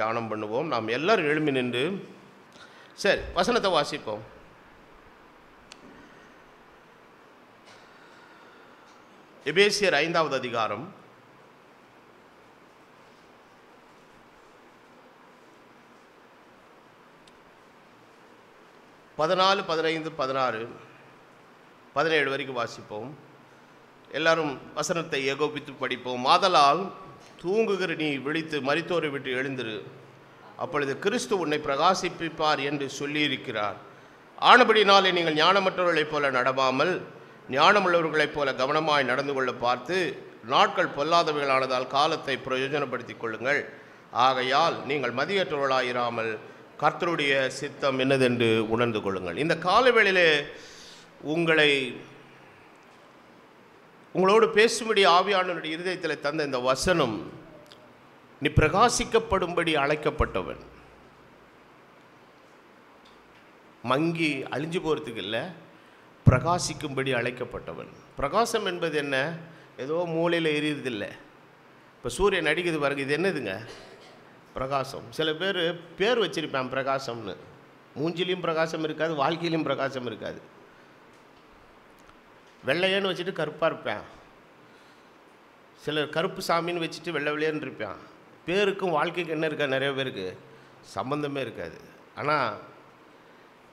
தியானம் பண்ணுவோம். நாம் எல்லாரும் எழும்பி நின்று சரி வசனத்தை வாசிப்போம். எபேசியர் 5வது அதிகாரம் 14, 15, 16, 17 வரைக்கும் வாசிப்போம். எல்லாரும் வசனத்தை ஏகோபித்து படிப்போம். ஆதலால் தூங்குகிற நீ விழித்து மரித்தோரை விட்டு எழுந்திரு, அப்பொழுது கிறிஸ்து உன்னை பிரகாசிப்பிப்பார் என்று சொல்லியிருக்கிறார். ஆனபடினாலே நீங்கள் ஞானமற்றவர்களைப் போல நடவாமல் ஞானமுள்ளவர்களைப் போல கவனமாய் நடந்து கொள்ள பார்த்து நாட்கள் பொல்லாதவைகளானதால் காலத்தை பிரயோஜனப்படுத்திக் கொள்ளுங்கள். ஆகையால் நீங்கள் மதியற்றவர்களாயிராமல் கர்த்தருடைய சித்தம் என்னதென்று உணர்ந்து கொள்ளுங்கள். இந்த காலவேளையிலே உங்களோடு பேசும்படி ஆவியானவருடைய இருதயத்தில் தந்த இந்த வசனம், நீ பிரகாசிக்கப்படும்படி அழைக்கப்பட்டவன். மங்கி அழிஞ்சு போகிறதுக்கு இல்லை, பிரகாசிக்கும்படி அழைக்கப்பட்டவன். பிரகாசம் என்பது என்ன? ஏதோ மூலையில் எரியுறதில்லை. இப்போ சூரியன் அடிக்குது பாருங்க, இது என்னதுங்க? பிரகாசம். சில பேர் வச்சிருப்பேன் பிரகாசம்னு. மூஞ்சிலையும் பிரகாசம் இருக்காது, வாழ்க்கையிலையும் பிரகாசம் இருக்காது. வெள்ளையன்னு வச்சுட்டு கருப்பாக இருப்பேன். சிலர் கருப்பு சாமின்னு வச்சுட்டு வெள்ளை வெள்ளையன்னு இருப்பேன். பேருக்கும் வாழ்க்கைக்கு என்ன இருக்கா? நிறைய பேருக்கு சம்பந்தமே இருக்காது. ஆனால்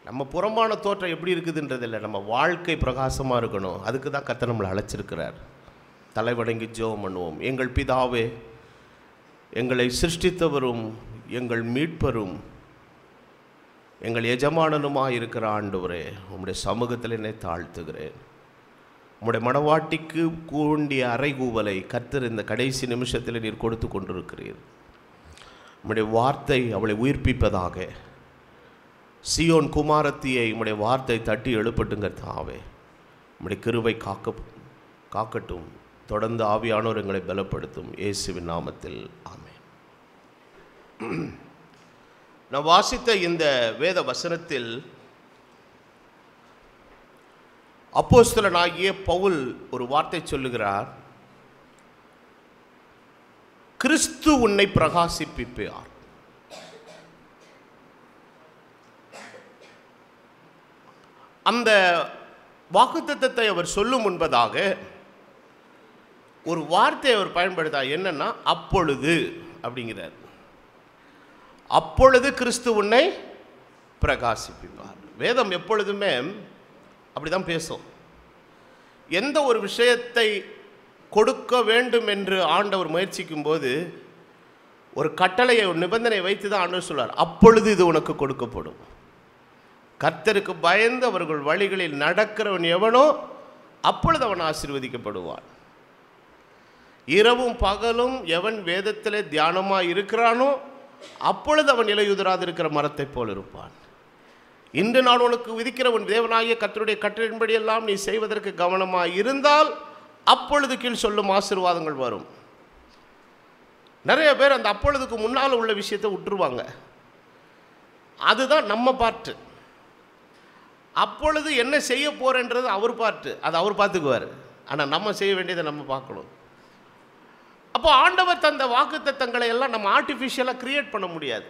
நம்ம புறம்பான தோற்றம் எப்படி இருக்குதுன்றது இல்லை, நம்ம வாழ்க்கை பிரகாசமாக இருக்கணும். அதுக்கு தான் கர்த்தர் நம்மளை அழைச்சிருக்கிறார். தலைவணங்கி ஜெபம் பண்ணுவோம். எங்கள் பிதாவே, எங்களை சிருஷ்டித்தவரும் எங்கள் மீட்பரும் எங்கள் எஜமானனுமாக இருக்கிற ஆண்டவரே, உம்முடைய சமூகத்தில் என்னை தாழ்த்துகிறேன். உம்முடைய மனவாட்டிக்கு கூண்டிய அறைகூவலை கர்த்தர் இந்த கடைசி நிமிஷத்தில் நீர் கொடுத்து கொண்டிருக்கிறீர். உம்முடைய வார்த்தை அவளை உயிர்ப்பிப்பதாக. சியோன் குமாரத்தியை உம்முடைய வார்த்தை தட்டி எழுப்பட்டுங்கிறதாவே. உம்முடைய கிருபை காக்கட்டும். தொடர்ந்து ஆவியானோர் எங்களை பலப்படுத்தும். இயேசுவின் நாமத்தில் ஆமென். நான் வாசித்த இந்த வேத வசனத்தில் அப்போஸ்தலனாகிய பவுல் ஒரு வார்த்தை சொல்லுகிறார். கிறிஸ்து உன்னை பிரகாசிப்பிப்பார். அந்த வாக்குத்தத்தத்தை அவர் சொல்லும் முன்பதாக ஒரு வார்த்தையை அவர் பயன்படுத்தார். என்னன்னா, அப்பொழுது அப்படிங்கிறார். அப்பொழுது கிறிஸ்து உன்னை பிரகாசிப்பிப்பார். வேதம் எப்பொழுதுமே அப்படிதான் பேசும். எந்த ஒரு விஷயத்தை கொடுக்க வேண்டும் என்று ஆண்டவர் முயற்சிக்கும் போது ஒரு கட்டளையை, ஒரு நிபந்தனை வைத்து தான் ஆண்டவர் சொல்வார், அப்பொழுது இது உனக்கு கொடுக்கப்படும். கர்த்தருக்கு பயந்து அவர்கள் வழிகளில் நடக்கிறவன் எவனோ அப்பொழுது அவன் ஆசீர்வதிக்கப்படுவான். இரவும் பகலும் எவன் வேதத்திலே தியானமாக இருக்கிறானோ அப்பொழுது அவன் இலையுதிராதிருக்கிற மரத்தை போல் இருப்பான். இன்று நான் உனக்கு விதிக்கிற உன் தேவனாகிய கர்த்தருடைய கட்டளையின்படி எல்லாம் நீ செய்வதற்கு கவனமாக இருந்தால் அப்பொழுது கீழ் சொல்லும் ஆசீர்வாதங்கள் வரும். நிறைய பேர் அந்த அப்பொழுதுக்கு முன்னால் உள்ள விஷயத்தை விட்டுருவாங்க. அதுதான் நம்ம பார்ட்டு. அப்பொழுது என்ன செய்ய போறேன்றது அவர் பார்ட்டு, அது அவர் பார்த்துக்குவார். ஆனால் நம்ம செய்ய வேண்டியதை நம்ம பார்க்கணும். அப்போ ஆண்டவர் தந்த வாக்குத்தத்தங்களை எல்லாம் நம்ம ஆர்டிஃபிஷியலாக கிரியேட் பண்ண முடியாது.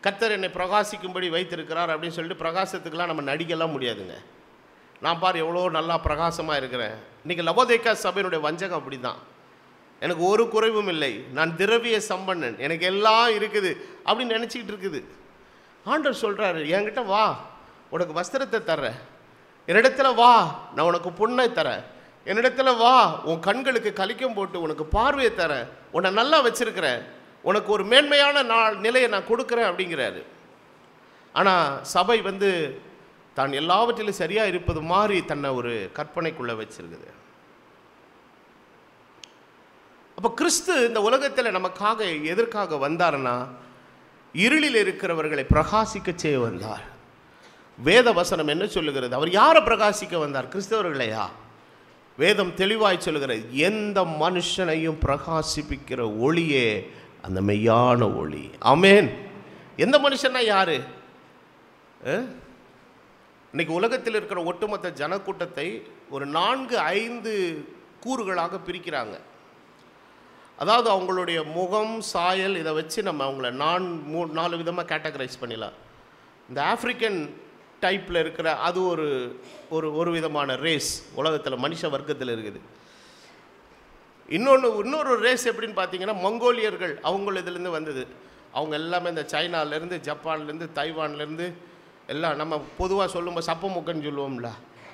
கர்த்தர் என்னை பிரகாசிக்கும்படி வைத்திருக்கிறார் அப்படின்னு சொல்லிட்டு பிரகாசத்துக்கெல்லாம் நம்ம நடிக்கலாம் முடியாதுங்க. நான் பார் எவ்வளோ நல்லா பிரகாசமாக இருக்கிறேன். இன்றைக்கி லவோதிக்கா சபையினுடைய வஞ்சகம் அப்படி தான். எனக்கு ஒரு குறைவும் இல்லை, நான் திரவிய சம்பன்னன், எனக்கு எல்லாம் இருக்குது அப்படின்னு நினச்சிக்கிட்டு இருக்குது. ஆண்டவர் சொல்கிறாரு, என்கிட்ட வா, உனக்கு வஸ்திரத்தை தர்றேன். என்னிடத்துல வா, நான் உனக்கு புண்ணை தரேன். என்னிடத்துல வா, உன் கண்களுக்கு கலிக்கம் போட்டு உனக்கு பார்வையை தரேன். உன்னை நல்லா வச்சிருக்கிறேன். உனக்கு ஒரு மேன்மையான நிலையை நான் கொடுக்குறேன் அப்படிங்கிறாரு. ஆனால் சபை தான் எல்லாவற்றிலும் சரியாக இருப்பது மாதிரி தன்னை ஒரு கற்பனைக்குள்ளே வச்சிருக்குது. அப்போ கிறிஸ்து இந்த உலகத்தில் நமக்காக எதற்காக வந்தார்னா, இருளில் இருக்கிறவர்களை பிரகாசிக்க செய்ய வந்தார். வேத வசனம் என்ன சொல்லுகிறது? அவர் யாரை பிரகாசிக்க வந்தார்? கிறிஸ்தவர்களையா? வேதம் தெளிவாய் சொல்லுகிறது, எந்த மனுஷனையும் பிரகாசிப்பிக்கிற ஒளியே அந்த மெய்யான ஒளி. ஆமென். எந்த மனுஷன்னா யாரு? இன்னைக்கு உலகத்தில் இருக்கிற ஒட்டுமொத்த ஜனக்கூட்டத்தை ஒரு 4-5 கூறுகளாக பிரிக்கிறாங்க. அதாவது அவங்களுடைய முகம், சாயல், இதை வச்சு நம்ம அவங்கள 4 விதமாக கேட்டகரைஸ் பண்ணிடலாம். இந்த ஆஃப்ரிக்கன் டைப்பில் இருக்கிற அது ஒரு விதமான ரேஸ் உலகத்தில் மனுஷ வர்க்கத்தில் இருக்குது. இன்னொரு ரேஸ் எப்படின்னு பார்த்தீங்கன்னா மங்கோலியர்கள், அவங்க இதுலேருந்து வந்தது. அவங்க எல்லாமே இந்த சைனாலேருந்து, ஜப்பான்லேருந்து, தைவான்லேருந்து எல்லாம் நம்ம பொதுவாக சொல்லும்போது சப்பமுக்கன்னு சொல்லுவோம்ல,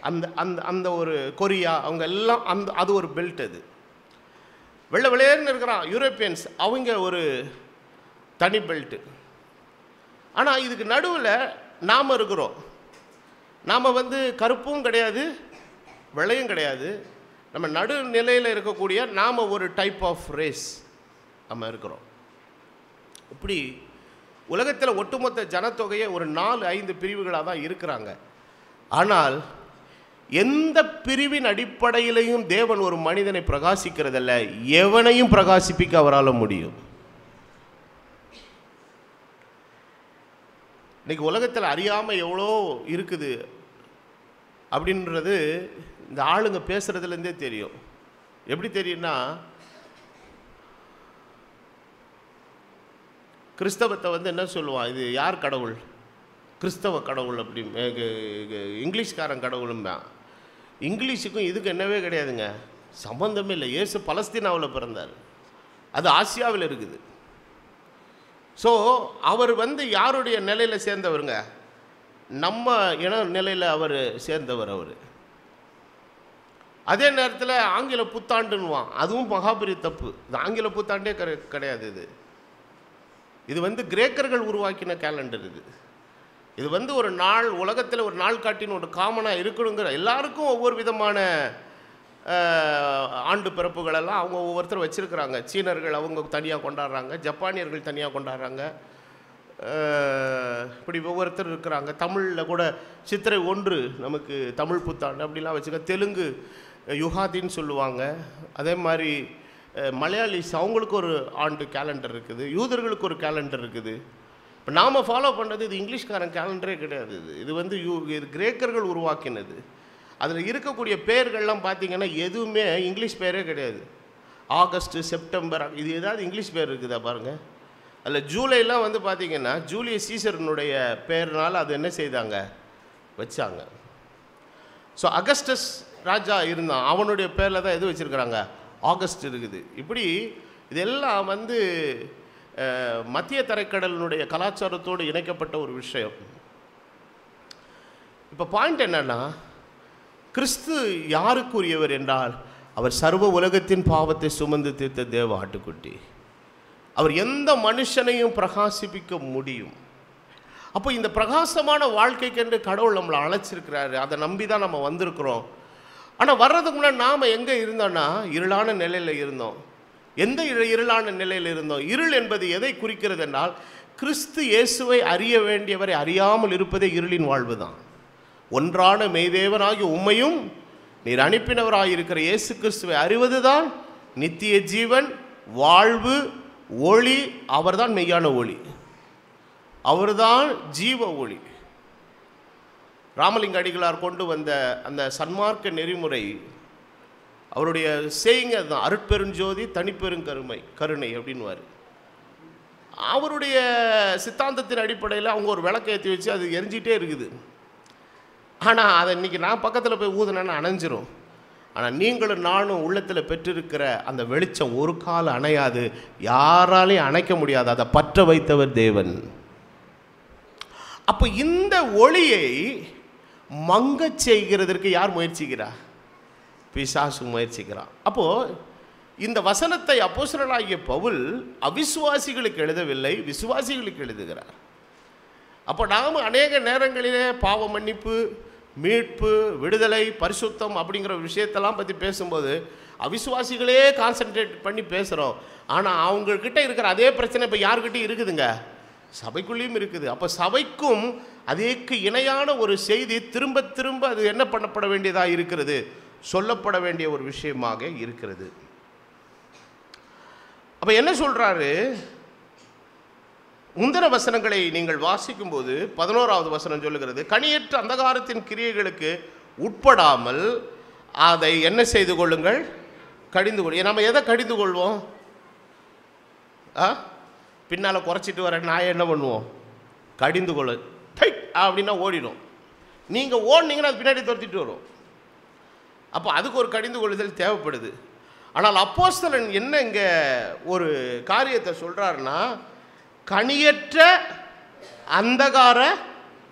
அந்த அந்த அந்த ஒரு கொரியா, அவங்க எல்லாம் அது ஒரு பெல்ட். அது வெள்ளை வெளியேன்னு இருக்கிறான் யூரோப்பியன்ஸ், அவங்க ஒரு தனி பெல்ட்டு. ஆனால் இதுக்கு நடுவில் நாம் இருக்கிறோம். நாம் கருப்பும் கிடையாது, வெள்ளையும் கிடையாது, நம்ம நடுநிலையில் இருக்கக்கூடிய நாம் ஒரு டைப் ஆஃப் ரேஸ் நம்ம இருக்கிறோம். இப்படி உலகத்தில் ஒட்டுமொத்த ஜனத்தொகையை ஒரு 4-5 பிரிவுகளாக தான் இருக்கிறாங்க. ஆனால் எந்த பிரிவின் அடிப்படையிலையும் தேவன் ஒரு மனிதனை பிரகாசிக்கிறதில்ல, எவனையும் பிரகாசிப்பிக்க அவரால் முடியும். இன்னைக்கு உலகத்தில் அறியாமல் எவ்வளோ இருக்குது அப்படின்றது இந்த ஆளுங்க பேசுறதுலேருந்தே தெரியும். எப்படி தெரியும்னா, கிறிஸ்தவத்தை என்ன சொல்லுவான், இது யார் கடவுள், கிறிஸ்தவ கடவுள் அப்படி, இங்கிலீஷ்காரன் கடவுளும்பா. இங்கிலீஷுக்கும் இதுக்கு என்னவே கிடையாதுங்க, சம்பந்தமே இல்லை. இயேசு பலஸ்தீனாவில் பிறந்தார், அது ஆசியாவில் இருக்குது. ஸோ அவர் யாருடைய நிலையில் சேர்ந்தவருங்க, நம்ம இன நிலையில் அவர் சேர்ந்தவர். அவர் அதே நேரத்தில் ஆங்கில புத்தாண்டுன்னுவான், அதுவும் மகாபெரிய தப்பு. இது ஆங்கில புத்தாண்டே கிடையாது. இது கிரேக்கர்கள் உருவாக்கின கேலண்டர். இது ஒரு நாள், உலகத்தில் ஒரு நாள் காட்டின்னு ஒரு காமனாக இருக்கணுங்கிற, எல்லாருக்கும் ஒவ்வொரு விதமான ஆண்டு பிறப்புகளெல்லாம் அவங்க ஒவ்வொருத்தர் வச்சுருக்கிறாங்க. சீனர்கள் அவங்க தனியாக கொண்டாடுறாங்க, ஜப்பானியர்கள் தனியாக கொண்டாடுறாங்க, இப்படி ஒவ்வொருத்தர் இருக்கிறாங்க. தமிழில் கூட சித்திரை 1 நமக்கு தமிழ் புத்தாண்டு அப்படிலாம் வச்சுக்க. தெலுங்கு யுகாதின்னு சொல்லுவாங்க. அதே மாதிரி மலையாளிஸ் அவங்களுக்கு ஒரு ஆண்டு கேலண்டர் இருக்குது, யூதர்களுக்கு ஒரு கேலண்டர் இருக்குது. இப்போ நாம் ஃபாலோ பண்ணுறது இது இங்கிலீஷ்காரன் கேலண்டரே கிடையாது. இது கிரேக்கர்கள் உருவாக்கினது. அதில் இருக்கக்கூடிய பேர்கள்லாம் பார்த்திங்கன்னா எதுவுமே இங்கிலீஷ் பேரே கிடையாது. ஆகஸ்ட்டு, செப்டம்பர், இது ஏதாவது இங்கிலீஷ் பேர் இருக்குதா பாருங்கள். அதில் ஜூலைலாம் பார்த்திங்கன்னா ஜூலியஸ் சீசரனுடைய பேர்னால் அது என்ன செய்தாங்க, வச்சாங்க. ஸோ அகஸ்டஸ் ராஜா இருந்தான், அவனுடைய பேரில் தான் எது வச்சுருக்கிறாங்க, ஆகஸ்ட் இருக்குது. இப்படி இதெல்லாம் மத்திய தரைக்கடலினுடைய கலாச்சாரத்தோடு இணைக்கப்பட்ட ஒரு விஷயம். இப்போ பாயிண்ட் என்னன்னா, கிறிஸ்து யாருக்குரியவர் என்றால் அவர் சர்வ உலகத்தின் பாவத்தை சுமந்து தீர்த்த தேவ ஆட்டுக்குட்டி. அவர் எந்த மனுஷனையும் பிரகாசிப்பிக்க முடியும். அப்போ இந்த பிரகாசமான வாழ்க்கைக்கென்று கடவுள் நம்மளை அழைச்சிருக்கிறாரு, அதை நம்பி தான் நம்ம வந்திருக்கிறோம். ஆனால் வர்றதுக்கு முன்னாடி நாம் எங்கே இருந்தோன்னா இருளான நிலையில் இருந்தோம். எந்த இருளான நிலையில் இருந்தோம்? இருள் என்பது எதை குறிக்கிறது என்றால், கிறிஸ்து இயேசுவை அறிய வேண்டியவரை அறியாமல் இருப்பதே இருளின் வாழ்வு தான். ஒன்றான மெய்தேவனாகி உம்மையும் நீர் அனுப்பினவராயிருக்கிற இயேசு கிறிஸ்துவை அறிவது தான் நித்திய ஜீவன், வாழ்வு, ஒளி. அவர்தான் மெய்யான ஒளி, அவர்தான் ஜீவ ஒளி. ராமலிங்க அடிகளார் கொண்டு வந்த அந்த சன்மார்க்க நெறிமுறை, அவருடைய செய்யுங்க அதுதான், அருட்பெருஞ்சோதி கருணை அப்படின்வார். அவருடைய சித்தாந்தத்தின் அடிப்படையில் அவங்க ஒரு விளக்கை ஏற்றி வச்சு அது எரிஞ்சிட்டே இருக்குது. ஆனால் அதை இன்றைக்கி நான் பக்கத்தில் போய் ஊதுனேன்னு அணைஞ்சிரும். ஆனால் நீங்களும் நானும் உள்ளத்தில் பெற்றிருக்கிற அந்த வெளிச்சம் ஒரு காலம் அணையாது, யாராலையும் அணைக்க முடியாது. அதை பற்ற வைத்தவர் தேவன். அப்போ இந்த ஒளியை மங்கச் செய்கிறதற்கு யார் முயற்சிக்கிறா? பிசாசு முயற்சிக்கிறான். அப்போது இந்த வசனத்தை அப்போஸ்தலனாகிய பவுல் அவிசுவாசிகளுக்கு எழுதவில்லை, விசுவாசிகளுக்கு எழுதுகிறார். அப்போ நாம் அநேக நேரங்களிலே பாவ மன்னிப்பு, மீட்பு, விடுதலை, பரிசுத்தம் அப்படிங்கிற விஷயத்தெல்லாம் பற்றி பேசும்போது அவிசுவாசிகளே கான்சன்ட்ரேட் பண்ணி பேசுகிறோம். ஆனால் அவங்கக்கிட்ட இருக்கிற அதே பிரச்சனை இப்போ யார்கிட்டையும் இருக்குதுங்க, சபைக்குள்ளேயும் இருக்குது. அப்போ சபைக்கும் அதேக்கு இணையான ஒரு செய்தி திரும்ப திரும்ப அது என்ன பண்ணப்பட வேண்டியதாக இருக்கிறது, சொல்லப்பட வேண்டிய ஒரு விஷயமாக இருக்கிறது. அப்போ என்ன சொல்கிறாரு? முந்தின வசனங்களை நீங்கள் வாசிக்கும்போது 11வது வசனம் சொல்லுகிறது, கனியற்ற அந்தகாரத்தின் கிரியைகளுக்கு உட்படாமல் அதை என்ன செய்து கொள்ளுங்கள், கடிந்து கொள். நம்ம எதை கடிந்து கொள்வோம்? பின்னால் குறைச்சிட்டு வர நாயை என்ன பண்ணுவோம்? கடிந்து கொள்ள டை அப்படின்னா ஓடிடும். நீங்கள் ஓடினீங்கன்னா அது பின்னாடி துரத்திட்டு வரும். அப்போ அதுக்கு ஒரு கடிந்து கொள்ளுதல் தேவைப்படுது. ஆனால் அப்போஸ்தலன் என்ன இங்கே ஒரு காரியத்தை சொல்கிறாருன்னா, கனியற்ற அந்தகார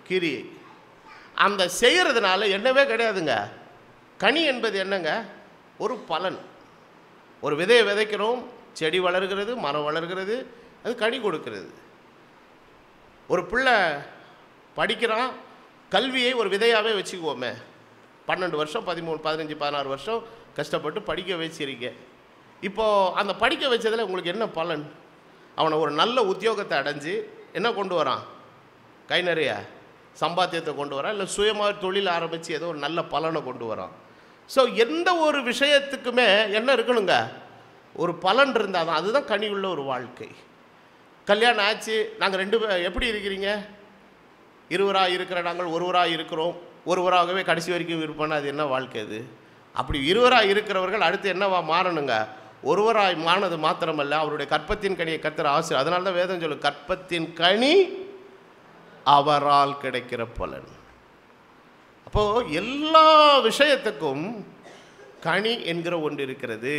கிரியை. அந்த செய்கிறதுனால என்னவே கிடையாதுங்க. கனி என்பது என்னங்க? ஒரு பலன். ஒரு விதையை விதைக்கிறோம், செடி வளர்கிறது, மரம் வளர்கிறது, அது கனி கொடுக்கிறது. ஒரு பிள்ளை படிக்கிறான், கல்வியை ஒரு விதையாகவே வச்சுக்குவோமே, 12 வருஷம் 13 15 16 வருஷம் கஷ்டப்பட்டு படிக்க வச்சிருக்க. இப்போது அந்த படிக்க வச்சதில் உங்களுக்கு என்ன பலன்? அவனை ஒரு நல்ல உத்தியோகத்தை அடைஞ்சு என்ன கொண்டு வரான்? கை நிறைய சம்பாத்தியத்தை கொண்டு வரான், இல்லை சுயமாக தொழில் ஆரம்பித்து ஏதோ ஒரு நல்ல பலனை கொண்டு வரான். ஸோ எந்த ஒரு விஷயத்துக்குமே என்ன இருக்கணுங்க? ஒரு பலன் இருந்தால் தான் அதுதான் கனி உள்ள ஒரு வாழ்க்கை. கல்யாணம் ஆச்சு, நாங்கள் 2 பேர் எப்படி இருக்கிறீங்க? இருவராக இருக்கிற நாங்கள் ஒருவராக இருக்கிறோம், ஒருவராகவே கடைசி வரைக்கும் இருப்போன்னா அது என்ன வாழ்க்கை அது? அப்படி இருவராக இருக்கிறவர்கள் அடுத்து என்னவா மாறணுங்க? ஒருவராய் மானது மாத்திரமல்ல, அவருடைய கற்பத்தின் கனியை கர்த்தர் ஆசீர்வதிப்பார். அதனால தான் வேதம் சொல்லு, கற்பத்தின் கனி அவரால் கிடைக்கிற பலன். அப்போது எல்லா விஷயத்துக்கும் கனி என்கிற ஒன்று இருக்கிறது.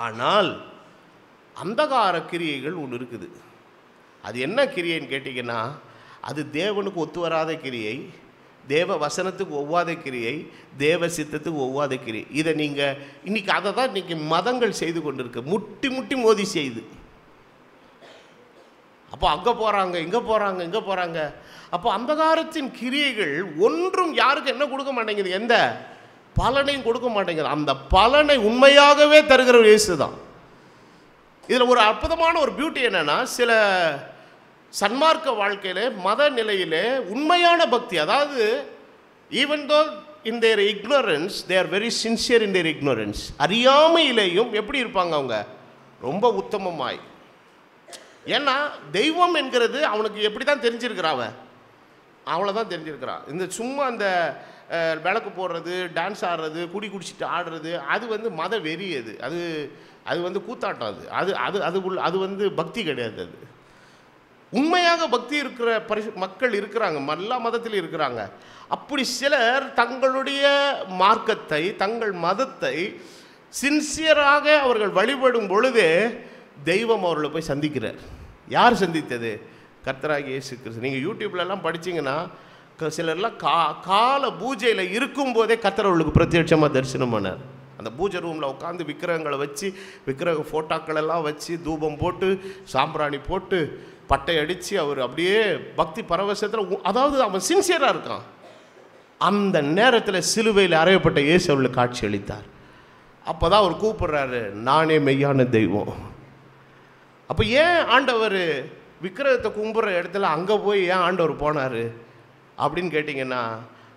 ஆனால் அந்தகார கிரியைகள் ஒன்று இருக்குது. அது என்ன கிரியைன்னு கேட்டிங்கன்னா, அது தேவனுக்கு ஒத்து வராத கிரியை, தேவ வசனத்துக்கு ஒவ்வாத கிரியை, தேவ சித்தத்துக்கு ஒவ்வாத கிரியை. இதை நீங்கள் இன்றைக்கி அதை தான் இன்றைக்கி மதங்கள் செய்து கொண்டு இருக்கு, முட்டி முட்டி மோதி செய்து. அப்போ அங்கே போகிறாங்க, இங்கே போகிறாங்க, இங்கே போகிறாங்க. அப்போ அந்தகாரத்தின் கிரியைகள் ஒன்றும் யாருக்கு என்ன கொடுக்க மாட்டேங்குது? எந்த பலனையும் கொடுக்க மாட்டேங்குது. அந்த பலனை உண்மையாகவே தருகிற இயேசு தான். இதில் ஒரு அற்புதமான ஒரு பியூட்டி என்னென்னா, சில சன்மார்க்க வாழ்க்கையிலே மத நிலையிலே உண்மையான பக்தி, அதாவது even though in their ignorance they are very sincere in their ignorance. அறியாமையிலேயும் எப்படி இருப்பாங்க அவங்க? ரொம்ப உத்தமமாய். ஏன்னா தெய்வம் என்கிறது அவனுக்கு எப்படி தான் தெரிஞ்சிருக்கிறான், அவ்வளோதான் தெரிஞ்சிருக்கிறான். இந்த சும்மா அந்த விளக்கு போடுறது, டான்ஸ் ஆடுறது, குடி குடிச்சிட்டு ஆடுறது, அது வந்து மத வெறி. அது வந்து கூத்தாட்டம். அது வந்து பக்தி கிடையாது. அது உண்மையாக பக்தி இருக்கிற மக்கள் இருக்கிறாங்க, எல்லா மதத்திலும் இருக்கிறாங்க. அப்படி சிலர் தங்களுடைய மார்க்கத்தை, தங்கள் மதத்தை சின்சியராக அவர்கள் வழிபடும் பொழுதே தெய்வம் அவர்களை போய் சந்திக்கிறார். யார் சந்தித்தது? கர்த்தராகிய இயேசு கிறிஸ்து. நீங்கள் யூடியூப்லலாம் படிச்சிங்கன்னா சிலர்லாம் கால பூஜையில் இருக்கும்போதே கர்த்தர் அவர்களுக்கு பிரத்யட்சமாக தரிசனம் பண்ணார். அந்த பூஜை ரூமில் உட்காந்து விக்கிரகங்களை வச்சு, விக்கிரக ஃபோட்டோக்களெல்லாம் வச்சு, தூபம் போட்டு, சாம்பிராணி போட்டு, பட்டை அடித்து, அவர் அப்படியே பக்தி பரவசத்தில், அதாவது அவன் சின்சியராக இருக்கான். அந்த நேரத்தில் சிலுவையில் அறையப்பட்ட இயேசு அவர்களுக்கு காட்சி அளித்தார். அப்போ தான் அவர் கூப்பிடுறாரு, நானே மெய்யான தெய்வம். அப்போ ஏன் ஆண்டவர் விக்கிரகத்தை கும்பிட்ற இடத்துல அங்கே போய் ஏன் ஆண்டவர் போனார் அப்படின்னு கேட்டிங்கன்னா,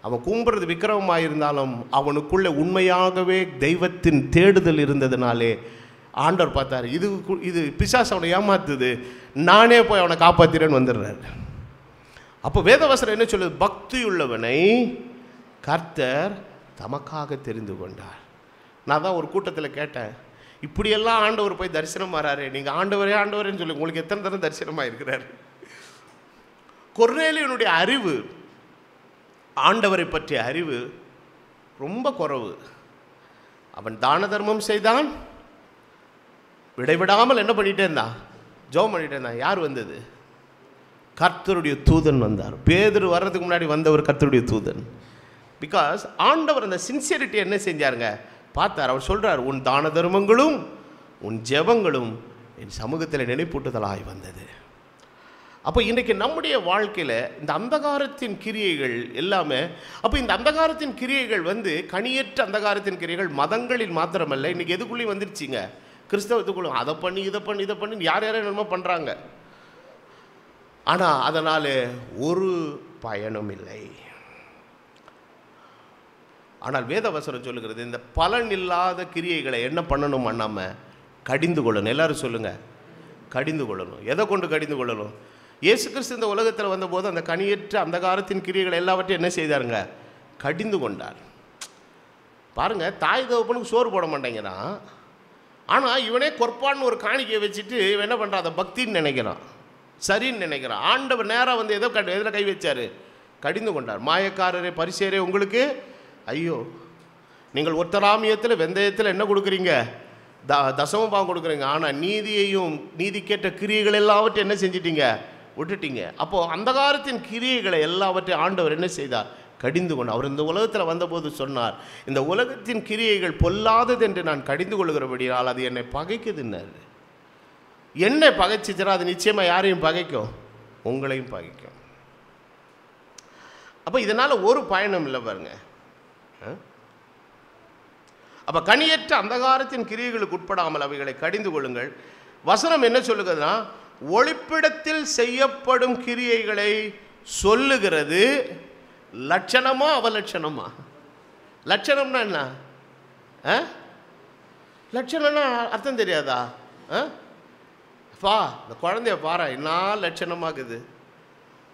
அவன் கும்பிட்றது விக்கிரகமாக இருந்தாலும் அவனுக்குள்ளே உண்மையாகவே தெய்வத்தின் தேடுதல் இருந்ததுனாலே ஆண்டவர் பார்த்தார், இது பிசாசு அவனை ஏமாத்துது, நானே போய் அவனை காப்பாற்றிறேன்னு வந்துடுறாரு. அப்போ வேதவசனம் என்ன சொல்லுது? பக்தியுள்ளவனை கர்த்தர் தமக்காக தெரிந்து கொண்டார். நான் தான் ஒரு கூட்டத்தில் கேட்டேன், இப்படியெல்லாம் ஆண்டவர் போய் தரிசனம் வராரு, நீங்கள் ஆண்டவரே ஆண்டவரேன்னு சொல்லி உங்களுக்கு எத்தனை தரம் தரிசனமாக இருக்கிறார்? கொர்நேலியனுடைய அறிவு, ஆண்டவரை பற்றிய அறிவு ரொம்ப குறைவு. அவன் தான தர்மம் செய்தான், விடைவிடாமல் என்ன பண்ணிகிட்டே இருந்தான்? ஜெபம் பண்ணிகிட்டே இருந்தான். யார் வந்தது? கர்த்தருடைய தூதன் வந்தார். பேதுரு வர்றதுக்கு முன்னாடி வந்தவர் கர்த்தருடைய தூதன். பிகாஸ் ஆண்டவர் அந்த சின்சியரிட்டி என்ன செஞ்சாருங்க பார்த்தார். அவர் சொல்கிறார், உன் தான தர்மங்களும் உன் ஜெபங்களும் என் சமூகத்தில் நினைப்பூட்டுதலாய் வந்தது. அப்போ இன்றைக்கி நம்முடைய வாழ்க்கையில் இந்த அந்தகாரத்தின் கிரியைகள் எல்லாமே, அப்போ இந்த அந்தகாரத்தின் கிரியைகள் வந்து கனியற்ற அந்தகாரத்தின் கிரியைகள் மதங்களில் மாத்திரமல்ல, இன்றைக்கி எதுக்குள்ளேயும் வந்துருச்சிங்க. கிறிஸ்தவத்துக்குள்ள அதை பண்ணி இதை பண்ணி யார் யாரும் என்னமோ பண்ணுறாங்க. ஆனால் அதனால் ஒரு பயனும் இல்லை. ஆனால் வேதவசனம் சொல்லுகிறது, இந்த பலன் இல்லாத கிரியைகளை என்ன பண்ணணும்? பண்ணாமல் கடிந்து கொள்ளணும். எல்லாரும் சொல்லுங்கள், கடிந்து கொள்ளணும். எதை கொண்டு கடிந்து கொள்ளணும்? இயேசு கிறிஸ்து இந்த உலகத்தில் வந்தபோது அந்த கனியற்ற அந்தகாரத்தின் கிரியைகளை எல்லாவற்றையும் என்ன செய்தாருங்க? கடிந்து கொண்டார். பாருங்கள், தாய் தகப்பனுக்கு சோறு போட மாட்டேங்கிறான், ஆனால் இவனே கொற்பான்னு ஒரு காணிக்கையை வச்சுட்டு இவன் என்ன பண்ணுறான், அதை பக்தின்னு நினைக்கிறான், சரின்னு நினைக்கிறான். ஆண்டவர் நேராக வந்து எதில் கை வச்சார், கடிந்து கொண்டார். மாயக்காரரே பரிசேரே உங்களுக்கு ஐயோ, நீங்கள் ஒத்தராமியத்தில் வெந்தயத்தில் என்ன கொடுக்குறீங்க, தசமபாகம் கொடுக்குறீங்க, ஆனால் நீதியையும் நீதிக்கேற்ற கிரியைகள் எல்லாவற்றையும் என்ன செஞ்சிட்டீங்க, விட்டுட்டீங்க. அப்போது அந்த காலத்தின் கிரியைகளை எல்லாவற்றையும் ஆண்டவர் என்ன செய்தார், கடிந்து கொண்டு. அவர் இந்த உலகத்தில் வந்தபோது சொன்னார், இந்த உலகத்தின் கிரியைகள் பொல்லாதது என்று நான் கடிந்து கொள்கிறபடியால் அது என்னை பகைக்குதுன்னாரு. என்னை பகைச்சிச்சுன்னா அது நிச்சயமாக யாரையும் பகைக்கும், உங்களையும் பகைக்கும். அப்போ இதனால் ஒரு பயணம் இல்லை பாருங்க. அப்போ கனியற்ற அந்தகாரத்தின் கிரியைகளுக்கு உட்படாமல் அவைகளை கடிந்து கொள்ளுங்கள். வசனம் என்ன சொல்லுகிறதுனா, ஒளிப்பிடத்தில் செய்யப்படும் கிரியைகளை சொல்லுகிறது. லட்சணமா அவலட்சணமா? லட்சணம்னா என்ன? லட்சணம்னா அர்த்தம் தெரியாதா? பா இந்த குழந்தைய பாரு, என்ன லட்சணமாகுது,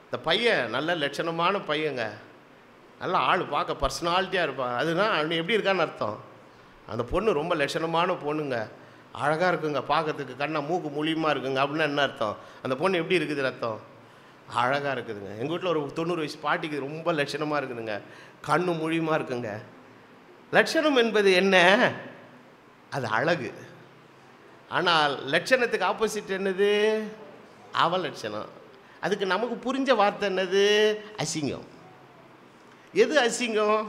இந்த பையன் நல்ல லட்சணமான பையங்க, நல்லா ஆள் பார்க்க பர்சனாலிட்டியாக இருப்பான், அதுனா அவனு எப்படி இருக்கான்னு அர்த்தம். அந்த பொண்ணு ரொம்ப லட்சணமான பொண்ணுங்க, அழகாக இருக்குங்க, பார்க்கறதுக்கு கண்ணா மூக்கு மூலியமாக இருக்குங்க அப்படின்னா என்ன அர்த்தம், அந்த பொண்ணு எப்படி இருக்குதுன்னு அர்த்தம், அழகாக இருக்குதுங்க. எங்கள் வீட்டில் ஒரு 90 வயசு பாட்டிக்கு ரொம்ப லட்சணமாக இருக்குதுங்க, கண்ணு மூலியமாக இருக்குங்க. லட்சணம் என்பது என்ன, அது அழகு. ஆனால் லட்சணத்துக்கு ஆப்போசிட் என்னது, அவலட்சணம். அதுக்கு நமக்கு புரிஞ்ச வார்த்தை என்னது, அசிங்கம். எது அசிங்கம்?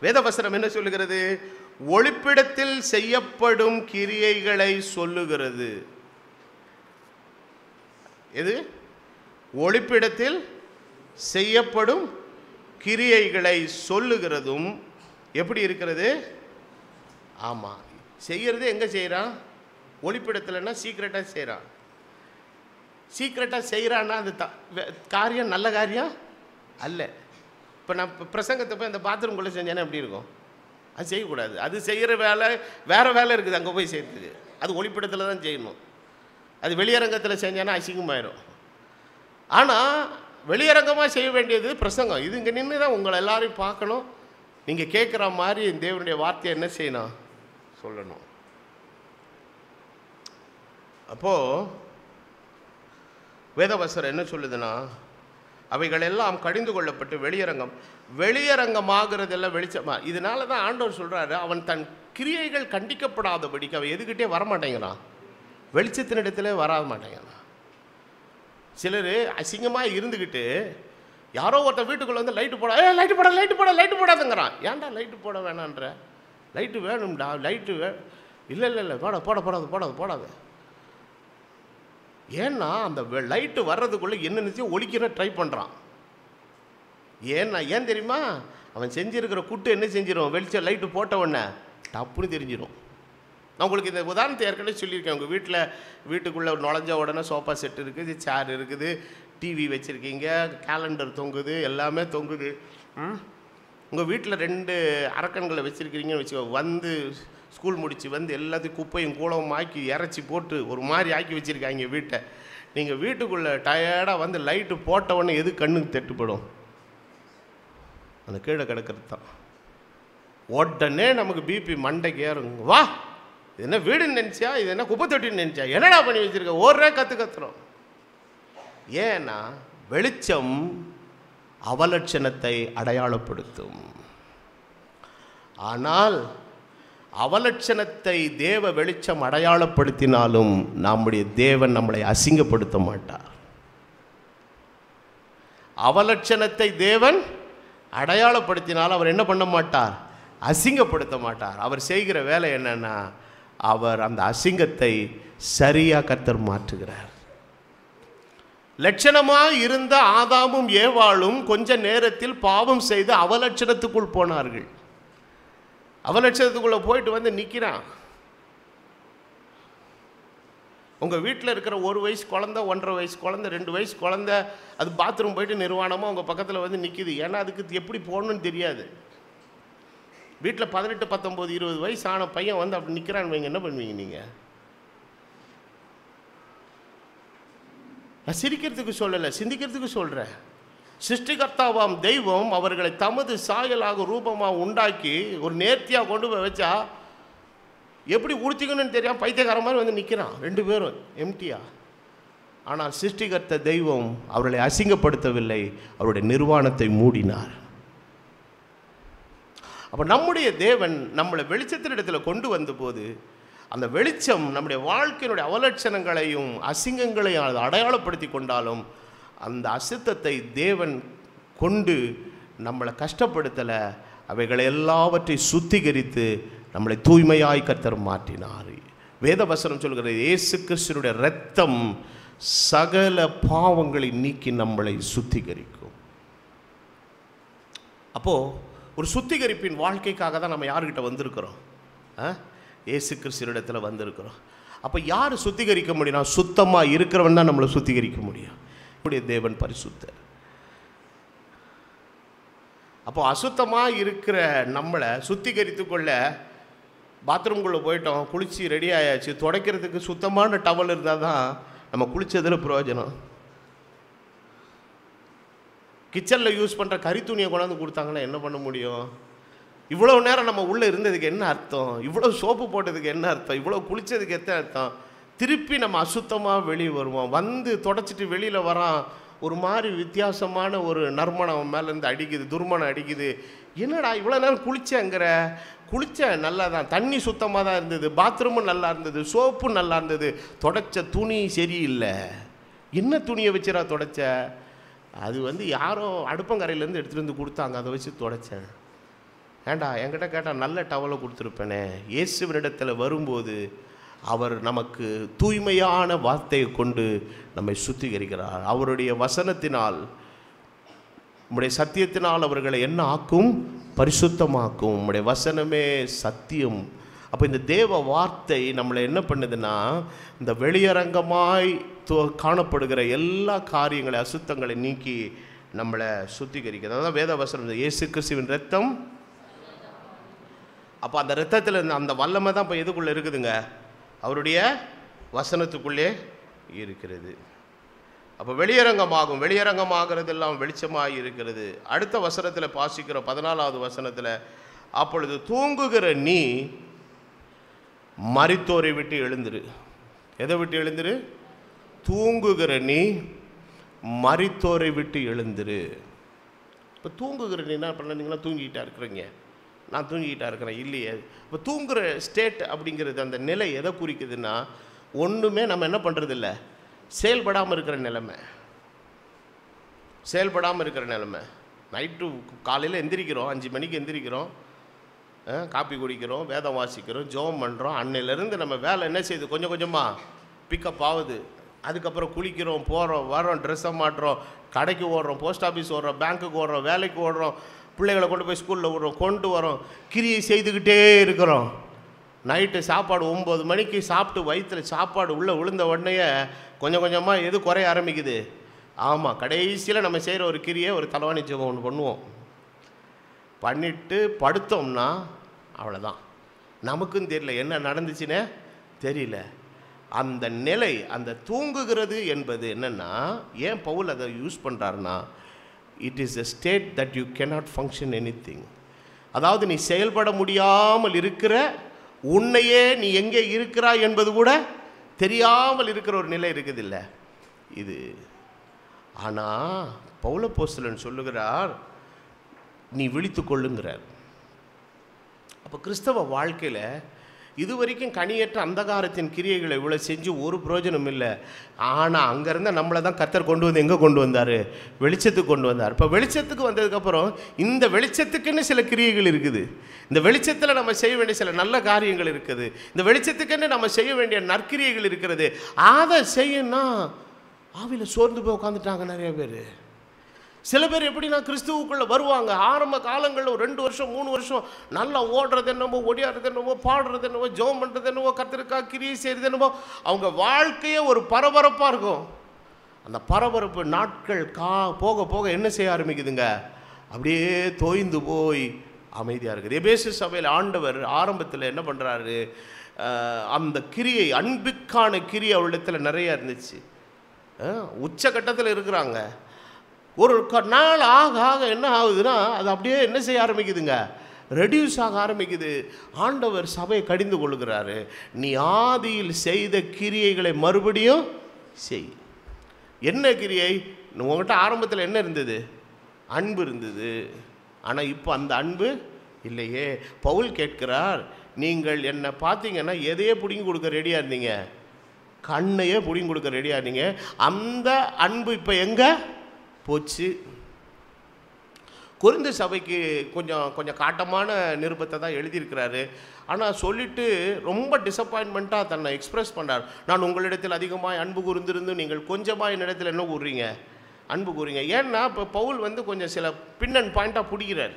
வேதவசனம் என்ன சொல்லுகிறது, ஒளிப்பிடத்தில் செய்யப்படும் கிரியைகளை சொல்லுகிறது. எது? ஒளிப்பிடத்தில் செய்யப்படும் கிரியைகளை சொல்லுகிறதும் எப்படி இருக்கிறது? ஆமாம், செய்கிறது எங்கே செய்கிறான், ஒளிப்பிடத்தில்னா சீக்ரெட்டாக செய்கிறான். சீக்ரெட்டாக செய்கிறான்னா அது காரியம் நல்ல காரியம் அல்ல. இப்போ நான் பிரசங்கத்தை போய் அந்த பாத்ரூம்குள்ளே செஞ்சேன்னா எப்படி இருக்கும், அது செய்யக்கூடாது. அது செய்கிற வேலை வேறு வேலை இருக்குது அங்கே போய் செய்கிறதுக்கு, அது ஒளிப்பிடத்தில் தான் செய்யணும். அது வெளியரங்கத்தில் செஞ்சானா அசிங்கமாயிடும். ஆனால் வெளியரங்கமாக செய்ய வேண்டியது பிரசங்கம். இது இங்கே நின்று தான் உங்களை எல்லாரையும் பார்க்கணும், நீங்கள் கேட்குற மாதிரி தேவனுடைய வார்த்தையை என்ன செய்யணும், சொல்லணும். அப்போது வேதவசரம் என்ன சொல்லுதுன்னா, அவைகள் எல்லாம் கடிந்து கொள்ளப்பட்டு வெளியரங்கமாகிறதெல்லாம் வெளிச்சமா. இதனால தான் ஆண்டவர் சொல்கிறாரு, அவன் தன் கிரியைகள் கண்டிக்கப்படாதபடிக்கு அவன் எதுக்கிட்டே வரமாட்டேங்கிறான், வெளிச்சத்தினிடத்திலே வராத மாட்டேங்கிறான். சிலர் அசிங்கமாக இருந்துக்கிட்டு யாரோ ஒருத்தர் வீட்டுக்குள்ளே வந்து லைட்டு போடாதுங்கிறான். ஏன்டா லைட்டு போட வேணான்ற, லைட்டு வேணும்டா, லைட்டு இல்லை போடாது. ஏன்னா அந்த லைட்டு வர்றதுக்குள்ளே என்ன நிச்சயம் ஒழிக்கிற ட்ரை பண்ணுறான். ஏன் தெரியுமா, அவன் செஞ்சுருக்கிற குட்டு என்ன செஞ்சிடும், வெளிச்சம் லைட்டு போட்ட உடனே டப்புன்னு தெரிஞ்சிடும். நான் உங்களுக்கு இந்த உதாரணத்தை ஏற்கனவே சொல்லியிருக்கேன். உங்கள் வீட்டுக்குள்ளே நுழைஞ்ச உடனே சோஃபா செட் இருக்குது, சேர் இருக்குது, டிவி வச்சுருக்கீங்க, கேலண்டர் தொங்குது, எல்லாமே தொங்குது. உங்கள் வீட்டில் 2 அரக்கன்களை வச்சுருக்கிறீங்கன்னு வச்சுக்கோ, வந்து ஸ்கூல் முடித்து வந்து எல்லாத்தையும் குப்பையும் கூலவும் ஆக்கி இறச்சி போட்டு ஒரு மாதிரி ஆக்கி வச்சுருக்காங்க வீட்டை. நீங்கள் வீட்டுக்குள்ளே டயர்டாக வந்து லைட்டு போட்டவுடனே எது கண்ணுக்கு தட்டுப்படும், அந்த கீழே கிடக்கிறது தான். உடனே நமக்கு பிபி மண்டைக்கு ஏறுங்க. வா, இது என்ன வீடுன்னு நினச்சா, இது என்ன குப்பை தொட்டின்னு நினச்சா, என்னடா பண்ணி வச்சுருக்க, ஒரே கற்றுறோம். ஏன்னா வெளிச்சம் அவலட்சணத்தை அடையாளப்படுத்தும். ஆனால் அவலட்சணத்தை தேவ வெளிச்சம் அடையாளப்படுத்தினாலும் நம்முடைய தேவன் நம்மளை அசிங்கப்படுத்த மாட்டார். அவலட்சணத்தை தேவன் அடையாளப்படுத்தினாலும் அவர் என்ன பண்ண மாட்டார், அசிங்கப்படுத்த மாட்டார். அவர் செய்கிற வேலை என்னன்னா, அவர் அந்த அசிங்கத்தை சரியாக கர்த்தர் மாற்றுகிறார். லட்சணமாக இருந்த ஆதாமும் ஏவாளும் கொஞ்ச நேரத்தில் பாவம் செய்து அவலட்சணத்துக்குள் போனார்கள். அவலட்சணத்துக்குள்ளே போயிட்டு வந்து நிற்கிறான். உங்கள் வீட்டில் இருக்கிற 1 வயசு குழந்தை, 1.5 வயசு குழந்தை, 2 வயசு குழந்தை, அது பாத்ரூம் போயிட்டு நிர்வாணமாக உங்கள் பக்கத்தில் வந்து நிற்கிது. ஏன்னா அதுக்கு எப்படி போகணுன்னு தெரியாது. வீட்டில் 18, 19, 20 வயசு ஆன பையன் வந்து அப்படி நிற்கிறான்னு வைங்க, என்ன பண்ணுவீங்க நீங்கள்? நான் சிரிக்கிறதுக்கு சொல்லலை, சிந்திக்கிறதுக்கு சொல்கிறேன். சிருஷ்டிகர்த்தாவாம் தெய்வம் அவர்களை தமது சாயலாக ரூபமாக உண்டாக்கி ஒரு நேர்த்தியாக கொண்டு போய் வச்சா எப்படி உடுத்திக்கணும்னு தெரியாம பைத்தியக்கார மாதிரி வந்து நிற்கிறான், 2 பேரும் எம்டியா. ஆனால் சிருஷ்டிகர்த்த தெய்வம் அவர்களை அசிங்கப்படுத்தவில்லை, அவருடைய நிர்வாணத்தை மூடினார். அப்போ நம்முடைய தேவன் நம்மளை வெளிச்சத்தினிடத்தில் கொண்டு வந்தபோது அந்த வெளிச்சம் நம்முடைய வாழ்க்கையினுடைய அவலட்சணங்களையும் அசிங்கங்களையும் அதை அடையாளப்படுத்தி கொண்டாலும் அந்த அசுத்தத்தை தேவன் கொண்டு நம்மளை கஷ்டப்படுத்தலை, அவைகளை எல்லாவற்றையும் சுத்திகரித்து நம்மளை தூய்மையாய் கர்த்தர் மாற்றினார். வேத வசனம் சொல்கிறது, இயேசு கிறிஸ்துவினுடைய இரத்தம் சகல பாவங்களை நீக்கி நம்மளை சுத்திகரிக்கும். அப்போது ஒரு சுத்திகரிப்பின் வாழ்க்கைக்காக தான் நம்ம யாருக்கிட்ட வந்திருக்கிறோம்? இயேசு கிறிஸ்துவினிடத்தில் வந்திருக்கிறோம். அப்போ யார் சுத்திகரிக்க முடியும்னா, சுத்தமாக இருக்கிறவன் தான் நம்மளை சுத்திகரிக்க முடியும். நம்முடைய தேவன் பரிசுத்தர். அப்போ அசுத்தமாக இருக்கிற நம்மளை சுத்திகரித்து கொள்ள பாத்ரூம்குள்ளே போயிட்டோம், குளித்து ரெடி ஆயாச்சு, துடைக்கிறதுக்கு சுத்தமான டவல் இருந்தால் தான் நம்ம குளித்ததில் பிரயோஜனம். கிச்சனில் யூஸ் பண்ணுற கறித்துணியை கொண்டாந்து கொடுத்தாங்கன்னா என்ன பண்ண முடியும்? இவ்வளோ நேரம் நம்ம உள்ளே இருந்ததுக்கு என்ன அர்த்தம்? இவ்வளோ சோப்பு போட்டதுக்கு என்ன அர்த்தம்? இவ்வளோ குளித்ததுக்கு எத்தனை அர்த்தம்? திருப்பி நம்ம அசுத்தமாக வெளியே வருவோம். வந்து தொடச்சிட்டு வெளியில் வரான், ஒரு மாதிரி வித்தியாசமான ஒரு நறுமணம் அவன் மேலேருந்து அடிக்குது, துர்மணம் அடிக்குது. என்னடா இவ்வளோ நேரம் குளிச்சேங்கிற? குளித்தேன், நல்லா தான், தண்ணி சுத்தமாக தான் இருந்தது, பாத்ரூமும் நல்லா இருந்தது, சோப்பும் நல்லா இருந்தது, தொடச்ச துணி சரியில்லை. என்ன துணியை வச்சுடா தொடச்ச? அது வந்து யாரோ அடுப்பங்கரையிலேருந்து எடுத்துகிட்டு வந்து கொடுத்தாங்க, அதை வச்சு தொடச்சேன். ஏண்டா என்கிட்ட கேட்டால் நல்ல டவலை கொடுத்துருப்பேனே. இயேசுவினிடத்தில் வரும்போது அவர் நமக்கு தூய்மையான வார்த்தையை கொண்டு நம்மை சுத்திகரிக்கிறார். அவருடைய வசனத்தினால், உம்முடைய சத்தியத்தினால் அவர்களை என்ன ஆக்கும்? பரிசுத்தமாக்கும். உம்முடைய வசனமே சத்தியம். அப்போ இந்த தேவ வார்த்தை நம்மளை என்ன பண்ணுதுன்னா, இந்த வெளியரங்கமாய் காணப்படுகிற எல்லா காரியங்களை, அசுத்தங்களை நீக்கி நம்மளை சுத்திகரிக்கிறது. அதான் வேத வசனம், இயேசு கிறிஸ்துவின் இரத்தம். அப்போ அந்த இரத்தத்தில் அந்த வல்லமை தான் இப்போ எதுக்குள்ளே இருக்குதுங்க? அவருடைய வசனத்துக்குள்ளே இருக்கிறது. அப்போ வெளியரங்கமாகும். வெளியரங்கமாகிறதெல்லாம் வெளிச்சமாக இருக்கிறது. அடுத்த வசனத்தில் வாசிக்கிற 14வது வசனத்தில், அப்பொழுது தூங்குகிற நீ மரித்தோரை விட்டு எழுந்திரு. எதை விட்டு எழுந்திரு? தூங்குகிற நீ மரித்தோரை விட்டு எழுந்திரு. இப்போ தூங்குகிற நீ என்ன பண்ணீங்கன்னா, தூங்கிக்கிட்டா இருக்கிறீங்க, நான் தூங்கிக்கிட்டா இருக்கிறேன் இல்லையே. இப்போ தூங்குகிற ஸ்டேட் அப்படிங்கிறது, அந்த நிலை எதை குறிக்குதுன்னா, ஒன்றுமே நம்ம என்ன பண்ணுறதில்ல, செயல்படாமல் இருக்கிற நிலைமை. செயல்படாமல் இருக்கிற நிலைமை. நைட்டு காலையில் எந்திரிக்கிறோம், 5 மணிக்கு எந்திரிக்கிறோம், காப்பி குடிக்கிறோம், வேதம் வாசிக்கிறோம், ஜெபம் பண்ணுறோம். அன்னையிலேருந்து நம்ம வேலை என்ன செய்யுது? கொஞ்சம் கொஞ்சமாக பிக்கப் ஆகுது. அதுக்கப்புறம் குளிக்கிறோம், போகிறோம், வரோம், ட்ரெஸ்ஸை மாட்டுறோம், கடைக்கு ஓடுறோம், போஸ்ட் ஆஃபீஸ் ஓடுறோம், பேங்க்குக்கு ஓடுறோம், வேலைக்கு ஓடுறோம், பிள்ளைகளை கொண்டு போய் ஸ்கூலில் விடுறோம், கொண்டு வரோம், கிரியை செய்துக்கிட்டே இருக்கிறோம். நைட்டு சாப்பாடு 9 மணிக்கு சாப்பிட்டு வயிற்றில் சாப்பாடு உள்ளே விழுந்த உடனே கொஞ்சம் கொஞ்சமாக எது குறைய ஆரம்பிக்குது? ஆமாம், கடைசியில் நம்ம செய்கிற ஒரு கிரியை, ஒரு தலைவாணி ஜெபம் ஒன்று பண்ணுவோம். பண்ணிவிட்டு படுத்தோம்னா அவ்வளோதான். நமக்கும் தெரியல என்ன நடந்துச்சுன்னே தெரியல. அந்த நிலை, அந்த தூங்குகிறது என்பது என்னென்னா, ஏன் பவுல் அதை யூஸ் பண்ணுறாருன்னா, it is a state that you cannot function anything. அதாவது நீ செயல்பட முடியாமல் இருக்கிற, உன்னையே நீ எங்கே இருக்கிறாய் என்பது கூட தெரியாமல் இருக்கிற ஒரு நிலை இருக்குதில்ல இது. ஆனால் பவுலப்போஸ்தலன் சொல்லுகிறார், நீ விழித்து கொள்ளுங்கிறார். அப்போ கிறிஸ்தவ வாழ்க்கையில் இதுவரைக்கும் கனியற்ற அந்தகாரத்தின் கிரியைகளை இவ்வளோ செஞ்சு ஒரு பிரயோஜனம் இல்லை. ஆனால் அங்கேருந்து நம்மளை தான் கர்த்தர் கொண்டு வந்து எங்கே கொண்டு வந்தார்? வெளிச்சத்துக்கு கொண்டு வந்தார். இப்போ வெளிச்சத்துக்கு வந்ததுக்கப்புறம் இந்த வெளிச்சத்துக்குன்னு சில கிரியைகள் இருக்குது. இந்த வெளிச்சத்தில் நம்ம செய்ய வேண்டிய சில நல்ல காரியங்கள் இருக்குது. இந்த வெளிச்சத்துக்குன்னு நம்ம செய்ய வேண்டிய நற்கிரியைகள் இருக்கிறது. அதை செய்யணும்னா ஆவியில் சோர்ந்து போய் உட்காந்துட்டாங்க நிறைய பேர். சில பேர் எப்படின்னா, கிறிஸ்துவுக்குள்ளே வருவாங்க, ஆரம்ப காலங்களில் ஒரு 2 வருஷம் 3 வருஷம் நல்லா ஓடுறது என்னவோ, ஒடியாடுறது என்னவோ, பாடுறது என்னவோ, ஜெபம் பண்ணுறது என்னவோ, கர்த்தருக்காக கிரியை செய்கிறது என்னவோ, அவங்க வாழ்க்கையே ஒரு பரபரப்பாக இருக்கும். அந்த பரபரப்பு நாட்கள் போக போக என்ன செய்ய ஆரம்பிக்குதுங்க? அப்படியே தோய்ந்து போய் அமைதியாக இருக்குது. எபேசு சபையில் ஆண்டவர் ஆரம்பத்தில் என்ன பண்ணுறாரு? அந்த கிரியை, அன்புக்கான கிரியை அவளிடத்தில் நிறைய இருந்துச்சு. உச்சகட்டத்தில் இருக்கிறாங்க. ஒரு நாள் ஆக ஆக என்ன ஆகுதுன்னா, அது அப்படியே என்ன செய்ய ஆரம்பிக்குதுங்க? ரெடியூஸ் ஆக ஆரம்பிக்குது. ஆண்டவர் சபையை கடிந்து கொள்கிறாரு. நீ ஆதியில் செய்த கிரியைகளை மறுபடியும் செய். என்ன கிரியை? உங்கள்கிட்ட ஆரம்பத்தில் என்ன இருந்தது? அன்பு இருந்தது. ஆனால் இப்போ அந்த அன்பு இல்லையே. பவுல் கேட்கிறார், நீங்கள் என்னை பார்த்தீங்கன்னா எதையே பிடிங்கி கொடுக்க ரெடியாக இருந்தீங்க? கண்ணையே பிடிங்கி கொடுக்க ரெடியாக இருந்தீங்க. அந்த அன்பு இப்போ எங்கே போச்சு? கொரிந்து சபைக்கு கொஞ்சம் காட்டமான நிருபத்தை தான் எழுதியிருக்கிறாரு. ஆனால் சொல்லிவிட்டு ரொம்ப டிசப்பாயின்மெண்ட்டாக தன்னை எக்ஸ்ப்ரெஸ் பண்ணுறார். நான் உங்களிடத்தில் அதிகமாக அன்பு கூர்ந்திருந்து நீங்கள் கொஞ்சமாக என்னிடத்தில் என்ன கூறுறீங்க? அன்பு கூறுறீங்க. ஏன்னா இப்போ பவுல் கொஞ்சம் சில பின் அண்ட் பாயிண்ட்டாக பிடிக்கிறார்.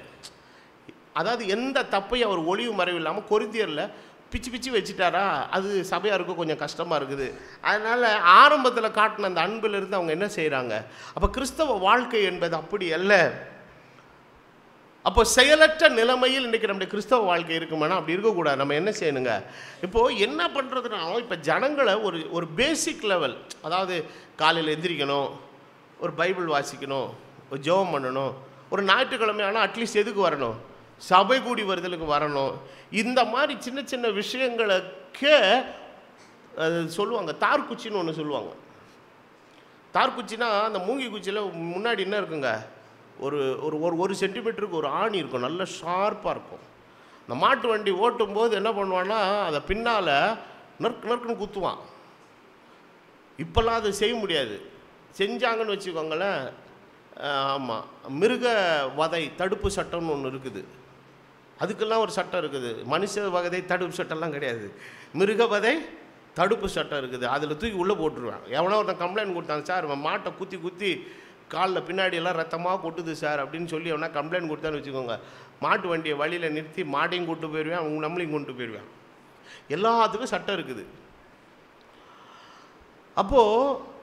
அதாவது எந்த தப்பையும் அவர் ஒளிவு மறைவு இல்லாமல் கொரிந்தியரில் பிச்சு வச்சுட்டாரா, அது சபையாருக்கு கொஞ்சம் கஷ்டமாக இருக்குது. அதனால் ஆரம்பத்தில் காட்டின அந்த அன்பிலிருந்து அவங்க என்ன செய்கிறாங்க? அப்போ கிறிஸ்தவ வாழ்க்கை என்பது அப்படி அல்ல. அப்போ செயலற்ற நிலைமையில் இன்றைக்கி நம்முடைய கிறிஸ்தவ வாழ்க்கை இருக்குமானா அப்படி இருக்கக்கூடாது. நம்ம என்ன செய்யணுங்க? இப்போது என்ன பண்ணுறதுனா, இப்போ ஜனங்களை ஒரு பேசிக் லெவல், அதாவது காலையில் எந்திரிக்கணும், ஒரு பைபிள் வாசிக்கணும், ஒரு ஜெபம் பண்ணணும், ஒரு ஞாயிற்றுக்கிழமை ஆனால் அட்லீஸ்ட் எதுக்கு வரணும்? சபை கூடி வருதலுக்கு வரணும். இந்த மாதிரி சின்ன சின்ன விஷயங்களுக்கே அது சொல்லுவாங்க தார்குச்சின்னு ஒன்று சொல்லுவாங்க. தார்குச்சின்னா அந்த மூங்கி குச்சியில் முன்னாடி என்ன இருக்குங்க? ஒரு ஒரு ஒரு சென்டிமீட்டருக்கு ஒரு ஆணி இருக்கும், நல்ல ஷார்ப்பாக இருக்கும். இந்த மாட்டு வண்டி ஓட்டும்போது என்ன பண்ணுவான்னா அதை பின்னால் நறுக்குன்னு குத்துவான். இப்போல்லாம் அது செய்ய முடியாது. செஞ்சாங்கன்னு வச்சுக்கோங்களேன். ஆமாம், மிருக வதை தடுப்பு சட்டம்னு ஒன்று இருக்குது. அதுக்கெல்லாம் ஒரு சட்டம் இருக்குது. மனுஷ வகை தடுப்பு சட்டம்லாம் கிடையாது. மிருக வதை தடுப்பு சட்டம் இருக்குது. அதில் தூக்கி உள்ளே போட்டுருவேன். எவனோ ஒருத்தன் கம்ப்ளைண்ட் கொடுத்தாங்க, சார் மாட்டை குத்தி காலில் பின்னாடியெல்லாம் ரத்தமாக கொட்டுது சார் அப்படின்னு சொல்லி எவனா கம்ப்ளைண்ட் கொடுத்தான்னு வச்சுக்கோங்க, மாட்டு வண்டியை வழியில் நிறுத்தி மாட்டையும் கொண்டு போயிடுவேன், அவங்க நம்மளையும் கொண்டு போயிடுவேன். எல்லாத்துக்கும் சட்டம் இருக்குது. அப்போது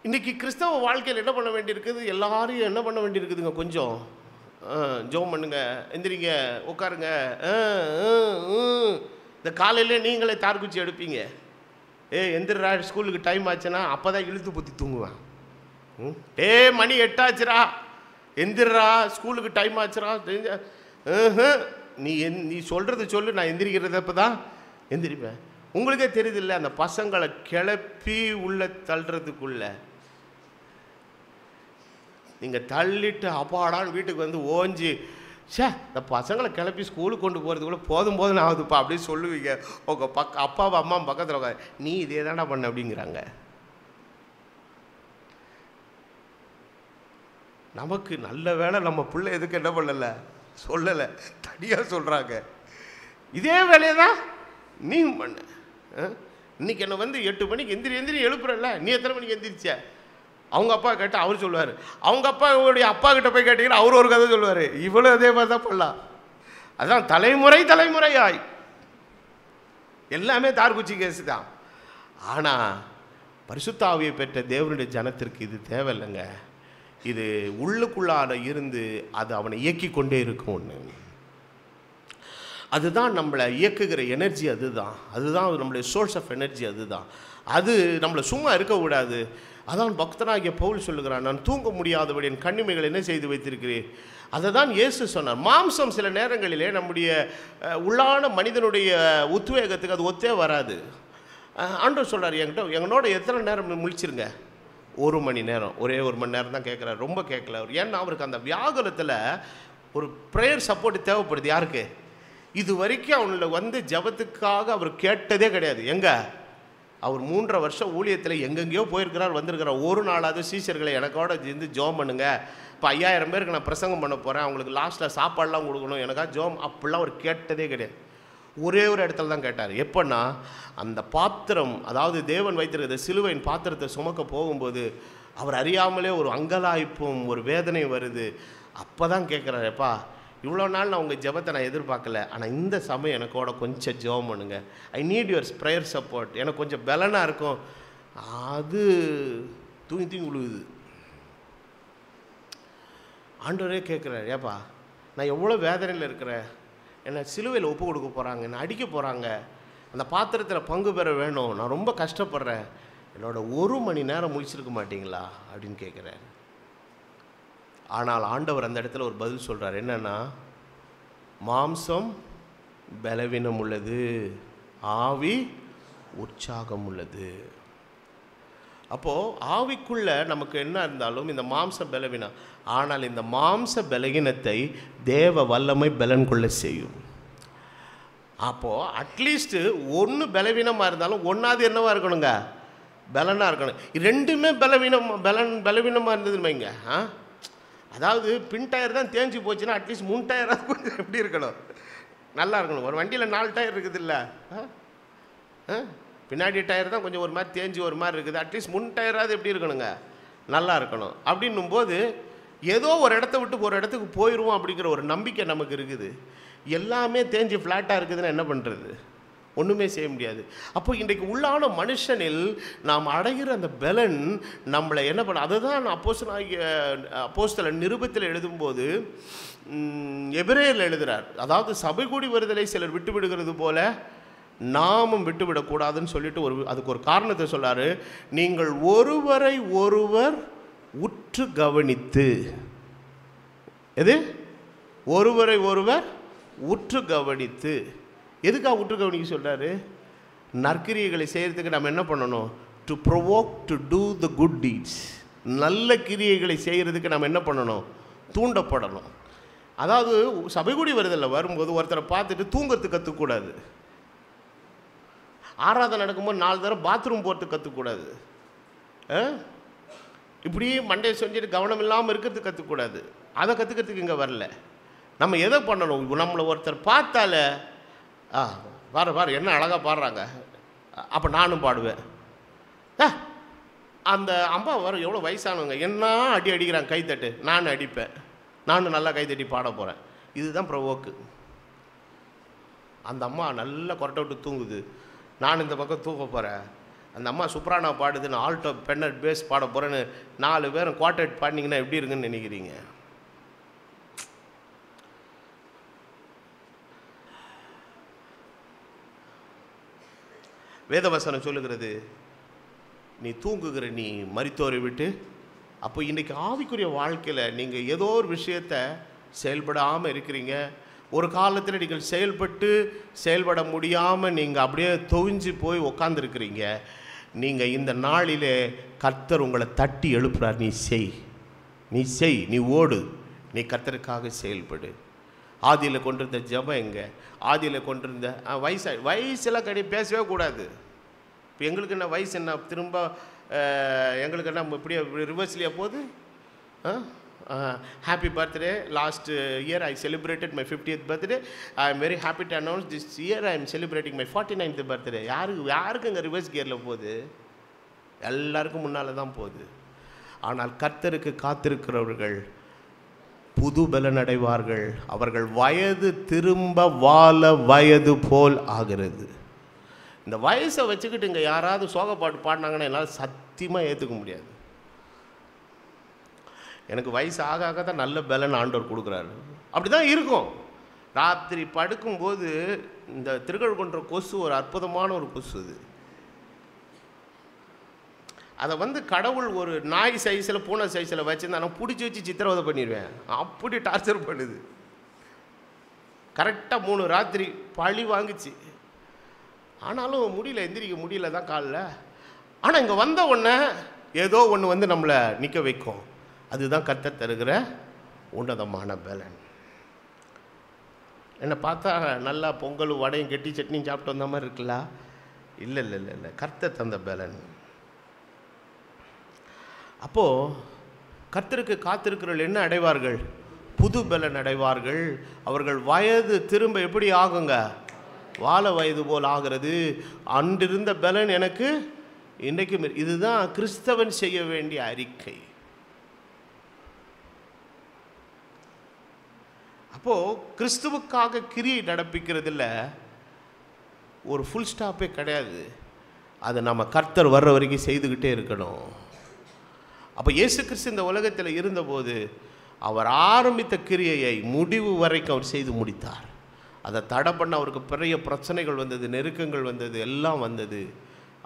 இன்றைக்கி கிறிஸ்தவ வாழ்க்கையில் என்ன பண்ண வேண்டியிருக்குது? எல்லாரையும் என்ன பண்ண வேண்டியிருக்குதுங்க? கொஞ்சம் ஜெபம் பண்ணுங்க, எந்திரிங்க, உட்காருங்க. இந்த காலையிலே நீங்களே தார்குச்சி எடுப்பீங்க. எந்திரா ஸ்கூலுக்கு டைம் ஆச்சுன்னா அப்போ தான் இழுத்து பொத்தி தூங்குவேன். மணி 8 ஆச்சுரா, எந்திரா ஸ்கூலுக்கு டைம் ஆச்சுரா. நீ சொல்கிறது சொல்லு, நான் எந்திரிக்கிறதப்போ தான் எந்திரிப்பேன். உங்களுக்கே தெரியுதில்ல, அந்த பசங்களை கிளப்பி உள்ள தள்ளுறதுக்குள்ள நீங்கள் தள்ளிட்டு அப்பாடான்னு வீட்டுக்கு வந்து ஓஞ்சி, சே இந்த பசங்களை கிளப்பி ஸ்கூலுக்கு கொண்டு போகிறதுக்குள்ளே போதும் ஆகுதுப்பா அப்படின்னு சொல்லுவீங்க. உங்கள் அப்பாவை அம்மா பக்கத்தில் உட்காரு, நீ இதே தானே பண்ண அப்படிங்கிறாங்க. நமக்கு நல்ல வேலை நம்ம பிள்ளை எதுக்கு என்ன பண்ணலை சொல்லலை, தனியாக சொல்கிறாங்க. இதே வேலையை தான் நீ பண்ண. இன்றைக்கி என்னை 8 மணிக்கு எந்திரி எழுப்புறல்ல, நீ எத்தனை மணிக்கு எந்திரிச்ச? அவங்க அப்பா கேட்டால் அவர் சொல்லுவார். அவங்க அப்பாவுடைய அப்பா கிட்ட போய் கேட்டீங்கன்னா அவர் ஒரு கதை சொல்லுவார். இவ்வளோ அதே மாதிரி தான் பண்ணலாம். அதான் தலைமுறையாய் எல்லாமே தார்குச்சி கேஸு தான். ஆனால் பரிசுத்த ஆவியை பெற்ற தேவனுடைய ஜனத்திற்கு இது தேவையில்லைங்க. இது உள்ளுக்குள்ளார இருந்து அது அவனை இயக்கி கொண்டே இருக்கும். ஒன்று அதுதான் நம்மளை இயக்குகிற எனர்ஜி. அதுதான் நம்மளுடைய சோர்ஸ் ஆஃப் எனர்ஜி. அது நம்மளை சும்மா இருக்கக்கூடாது. அதான் பக்தனாகிய பவுல் சொல்லுகிறான், நான் தூங்க முடியாதபடி என் கண்ணிமைகள் என்ன செய்து வைத்திருக்கிறேன். அதை தான் இயேசு சொன்னார். மாம்சம் சில நேரங்களிலே நம்முடைய உள்ளான மனிதனுடைய உத்வேகத்துக்கு அது ஒத்தே வராது. ஆண்டவர் சொல்கிறார், எங்களோட எத்தனை நேரம் முழிச்சிருங்க? 1 மணி நேரம், ஒரே 1 மணி நேரம் தான் கேட்குறாரு, ரொம்ப கேட்கல அவர். ஏன்னா அவருக்கு அந்த வியாகுலத்தில் ஒரு ப்ரேயர் சப்போர்ட் தேவைப்படுது. யாருக்கு? இது வரைக்கும் அவனில் ஜபத்துக்காக அவர் கேட்டதே கிடையாது. எங்கே அவர் 3.5 வருஷம் ஊழியத்தில் எங்கெங்கேயோ போயிருக்கிறார், வந்திருக்கிறார். ஒரு நாளாவது சீஷர்களை எனக்கோட இருந்து ஜோம் பண்ணுங்க, இப்போ 5000 பேருக்கு நான் பிரசங்கம் பண்ண போகிறேன், அவங்களுக்கு லாஸ்ட்டில் சாப்பாடெலாம் கொடுக்கணும், எனக்கா ஜோம், அப்படிலாம் அவர் கேட்டதே கிடையாது. ஒரே ஒரு இடத்துல தான் கேட்டார். எப்போன்னா அந்த பாத்திரம், அதாவது தேவன் வைத்திருக்கிற சிலுவையின் பாத்திரத்தை சுமக்க போகும்போது அவர் அறியாமலே ஒரு அங்கலாய்ப்பும் ஒரு வேதனை வருது. அப்போ தான் கேட்குறாரு, எப்பா இவ்வளோ நாள் நான் உங்கள் ஜெபத்தை நான் எதிர்பார்க்கல, ஆனால் இந்த சமயம் எனக்கோட கொஞ்சம் ஜெபம் பண்ணுங்க, I need your prayer support, எனக்கு கொஞ்சம் பலனாக இருக்கும். அது தூங்கி விழுகுது. ஆண்டவரே கேட்குறாரு, ஏப்பா நான் எவ்வளோ வேதனையில் இருக்கிறேன், என்னை சிலுவையில் ஒப்பு கொடுக்க போகிறாங்க, என்னை அடிக்க போகிறாங்க, அந்த பாத்திரத்தில் பங்கு பெற வேணும், நான் ரொம்ப கஷ்டப்படுறேன், என்னோட 1 மணி நேரம் முடிச்சிருக்க மாட்டிங்களா அப்படின்னு கேட்குறாரு. ஆனால் ஆண்டவர் அந்த இடத்துல ஒரு பதில் சொல்கிறார். என்னென்னா, மாம்சம் பலவீனம் உள்ளது, ஆவி உற்சாகம் உள்ளது. அப்போது ஆவிக்குள்ள நமக்கு என்ன இருந்தாலும் இந்த மாம்ச பலவீனம், ஆனால் இந்த மாம்ச பலவீனத்தை தேவ வல்லமை பலன் கொள்ள செய்யும். அப்போது அட்லீஸ்ட்டு ஒன்று பலவீனமாக இருந்தாலும் ஒன்றாவது என்னவாக இருக்கணுங்க, பலனாக இருக்கணும். ரெண்டுமே பலவீனமாக இருந்ததுன்னு வைங்க. அதாவது பின் டயர் தான் தேஞ்சு போச்சுன்னா அட்லீஸ்ட் 3 டயராக கொஞ்சம் எப்படி இருக்கணும், நல்லா இருக்கணும். ஒரு வண்டியில் 4 டயர் இருக்குது இல்லை, பின்னாடி டயர் தான் கொஞ்சம் ஒரு மாதிரி தேஞ்சு ஒரு மாதிரி இருக்குது, அட்லீஸ்ட் 3 டயராவது எப்படி இருக்கணுங்க, நல்லா இருக்கணும். அப்படின்னும் போது ஏதோ ஒரு இடத்த விட்டு ஒரு இடத்துக்கு போயிடுவோம் அப்படிங்கிற ஒரு நம்பிக்கை நமக்கு இருக்குது. எல்லாமே தேஞ்சு ஃப்ளாட்டாக இருக்குதுன்னா என்ன பண்ணுறது, ஒன்றுமே செய்ய முடியாது. அப்போ இன்றைக்கு உள்ளான மனுஷனில் நாம் அடைகிற அந்த பலன் நம்மளை என்ன பண்ண, அதுதான் அப்போஸ்தலன் நிருபத்தில் எழுதும்போது எபிரேயரில் எழுதுகிறார். அதாவது சபை கூடி வருதலை சிலர் விட்டு விடுகிறது போல நாமும் விட்டுவிடக்கூடாதுன்னு சொல்லிட்டு அதுக்கு ஒரு காரணத்தை சொல்லாரு. நீங்கள் ஒருவரை ஒருவர் உற்று கவனித்து, எது ஒருவரை ஒருவர் உற்று கவனித்து, எதுக்காக உற்று கவனிக்க சொல்கிறாரு, நற்கிரியைகளை செய்கிறதுக்கு நம்ம என்ன பண்ணணும், to provoke to do the good deeds. நல்ல கிரியைகளை செய்கிறதுக்கு நம்ம என்ன பண்ணணும், தூண்டப்படணும். அதாவது சபைக்கூடி வருதலில் வரும்போது ஒருத்தரை பார்த்துட்டு தூங்கிறதுக்கு கற்றுக்கூடாது, ஆராதனை நடக்கும்போது 4 தடவை பாத்ரூம் போகிறதுக்கு கற்றுக்கூடாது, இப்படி மண்டையை செஞ்சுட்டு கவனம் இல்லாமல் இருக்கிறதுக்கு கற்றுக்கூடாது. அதை கற்றுக்கிறதுக்கு இங்கே வரல. நம்ம எதை பண்ணணும், நம்மளை ஒருத்தர் பார்த்தாலே பாரு என்ன அழகாக பாடுறாங்க, அப்போ நானும் பாடுவேன். அந்த அம்மா வர எவ்வளோ வயசானவங்க என்ன அடிக்கிறாங்க, கைத்தட்டு, நானும் அடிப்பேன், நானும் நல்லா கைத்தட்டி பாட போகிறேன். இதுதான் ப்ரொவோக்கு. அந்த அம்மா நல்லா கொரட்டை விட்டு தூங்குது, நான் இந்த பக்கம் தூங்க போகிறேன். அந்த அம்மா சுப்ரானா பாடுதுன்னு ஆல்டோ பென்னட் பேஸ் பாட போகிறேன்னு 4 பேரும் குவார்டெட் பாடினீங்கன்னா எப்படி இருக்குன்னு நினைக்கிறீங்க? வேதவசனம் சொல்லுகிறது, நீ தூங்குகிற நீ மரித்தோரை விட்டு. அப்போ இன்றைக்கி ஆவிக்குரிய வாழ்க்கையில் நீங்கள் ஏதோ ஒரு விஷயத்தை செயல்படாமல் இருக்கிறீங்க. ஒரு காலத்தில் நீங்கள் செயல்பட முடியாமல் நீங்கள் அப்படியே தொவிஞ்சு போய் உக்காந்துருக்கிறீங்க. நீங்கள் இந்த நாளிலே கர்த்தர் உங்களை தட்டி எழுப்புறார். நீ செய், நீ ஓடு, நீ கர்த்தருக்காக செயல்படு. ஆதியில் கொண்டிருந்த ஜெபம் எங்கே, ஆதியில் கொண்டிருந்த வயசெல்லாம் பேசவே கூடாது. இப்போ எங்களுக்கு என்ன வயசு என்ன, திரும்ப எங்களுக்கு என்ன இப்படியே ரிவர்ஸ்லியா போகுது. Happy birthday. Last year I celebrated my 50th birthday. I am very happy to announce this year I am celebrating my 49th birthday. யாருக்கு இங்கே ரிவர்ஸ் கியரில் போகுது, எல்லாருக்கும் முன்னால் தான் போகுது. ஆனால் கர்த்தருக்கு காத்திருக்கிறவர்கள் புது பலன் அடைவார்கள். அவர்கள் வயது திரும்ப வாழ வயது போல் ஆகிறது. இந்த வயசை வச்சுக்கிட்டு இங்கே யாராவது சோகப்பாட்டு பாடினாங்கன்னா என்னால் சத்தியமாக ஏற்றுக்க முடியாது. எனக்கு வயசு ஆக தான் நல்ல பலன் ஆண்டவர் கொடுக்குறாரு. அப்படி தான் இருக்கும். ராத்திரி படுக்கும்போது இந்த திருக்கழுக்குன்ற கொசு ஒரு அற்புதமான ஒரு கொசு. அதை கடவுள் ஒரு நாய் சைஸில் பூனை சைஸில் வச்சுருந்தா நான் பிடிச்சி வச்சு சித்திரவதை பண்ணிடுவேன். அப்படி டார்ச்சர் பண்ணுது. கரெக்டாக 3 ராத்திரி பழி வாங்கிச்சு. ஆனாலும் முடியல, எந்திரிக்க முடியல தான் காலில். ஆனால் இங்கே வந்த உடனே ஏதோ ஒன்று நம்மளை நிற்க வைக்கும். அதுதான் கர்த்தர் தருகிற உன்னதமான பலன். என்னை பார்த்தா நல்லா பொங்கல் வடையும் கெட்டி சட்னியும் சாப்பிட்டு வந்த மாதிரி இருக்குல்ல? இல்லை, கர்த்தர் தந்த பலன். அப்போது கர்த்தருக்கு காத்திருக்கிறவர்கள் என்ன அடைவார்கள்? புது பலன் அடைவார்கள். அவர்கள் வயது திரும்ப எப்படி ஆகுங்க? வாழ வயது போல் ஆகிறது. அன்றிருந்த பலன் எனக்கு இன்றைக்கும். இதுதான் கிறிஸ்தவன் செய்ய வேண்டிய அறிக்கை. அப்போது கிறிஸ்துவுக்காக கிரியை நடப்பிக்கிறதுல ஒரு ஃபுல் ஸ்டாப்பே கிடையாது. அதை நம்ம கர்த்தர் வர்ற வரைக்கும் செய்துக்கிட்டே இருக்கணும். அப்போ இயேசு கிறிஸ்து இந்த உலகத்தில் இருந்தபோது அவர் ஆரம்பித்த கிரியையை முடிவு வரைக்கும் அவர் செய்து முடித்தார். அதை தடை பண்ண அவருக்கு பெரிய பிரச்சனைகள் வந்தது, நெருக்கங்கள் வந்தது, எல்லாம் வந்தது.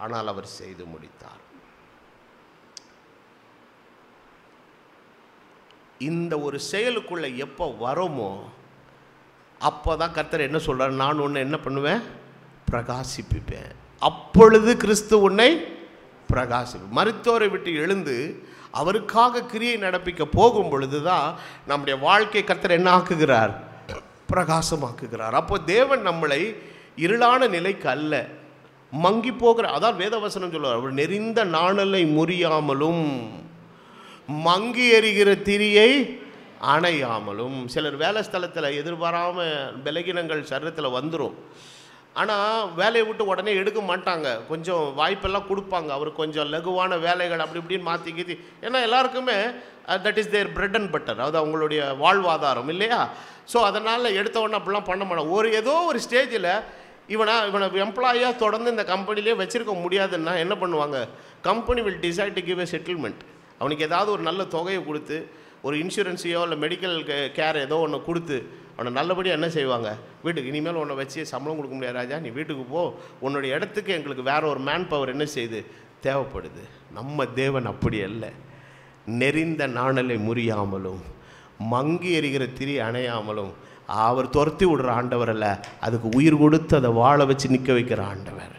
ஆனால் அவர் செய்து முடித்தார். இந்த ஒரு செயலுக்குள்ளே எப்போ வரோமோ அப்போ தான் கர்த்தர் என்ன சொல்கிறார், நான் உன்னை என்ன பண்ணுவேன், பிரகாசிப்பிப்பேன். அப்பொழுது கிறிஸ்து உன்னை பிரகாசிப்பேன். மரித்தோரை விட்டு எழுந்து அவருக்காக கிரியை நடப்பிக்க போகும் பொழுது தான் நம்முடைய வாழ்க்கை கர்த்தர் என்ன ஆக்குகிறார், பிரகாசமாக்குகிறார். அப்போ தேவன் நம்மளை இருளான நிலைக்கு அல்ல, மங்கி போகிற, அதான் வேதவசனம் சொல்லுவார், அவர் நெறிந்த நாணலை முறியாமலும் மங்கி எறிகிற திரியை அணையாமலும். சிலர் வேலை ஸ்தலத்தில் எதிர்பாராமல் பலகீனங்கள் சரீரத்தில் வந்துடும். ஆனால் வேலையை விட்டு உடனே எடுக்க மாட்டாங்க, கொஞ்சம் வாய்ப்பெல்லாம் கொடுப்பாங்க. அவர் கொஞ்சம் லகுவான வேலைகள் அப்படி இப்படின்னு மாற்றிக்கிது. ஏன்னா எல்லாருக்குமே that is their bread and butter, அது அவங்களுடைய வாழ்வாதாரம் இல்லையா? ஸோ அதனால் எடுத்த உடனே அப்படிலாம் பண்ண மாட்டாங்க. ஏதோ ஒரு ஸ்டேஜில் இவனை எம்ப்ளாயாக தொடர்ந்து இந்த கம்பெனிலே வச்சுருக்க முடியாதுன்னா என்ன பண்ணுவாங்க, company will decide to give a settlement. அவனுக்கு ஏதாவது ஒரு நல்ல தொகையை கொடுத்து, ஒரு இன்சூரன்ஸையோ இல்லை மெடிக்கல் கேர் ஏதோ ஒன்று கொடுத்து அவனை நல்லபடியாக என்ன செய்வாங்க, வீட்டுக்கு இனிமேல் உன்னை வச்சு சம்பளம் கொடுக்க முடியாது ராஜா, நீ வீட்டுக்கு போ, உன்னுடைய இடத்துக்கு எங்களுக்கு வேறு ஒரு மேன் பவர் என்ன செய்யுது, தேவைப்படுது. நம்ம தேவன் அப்படி அல்ல. நெறிந்த நாணலை முறியாமலும் மங்கி எறிகிற திரி அணையாமலும் அவர் துரத்தி விடுற ஆண்டவர் அல்ல, அதுக்கு உயிர் கொடுத்து அதை வாழ வச்சு நிற்க வைக்கிற ஆண்டவர்.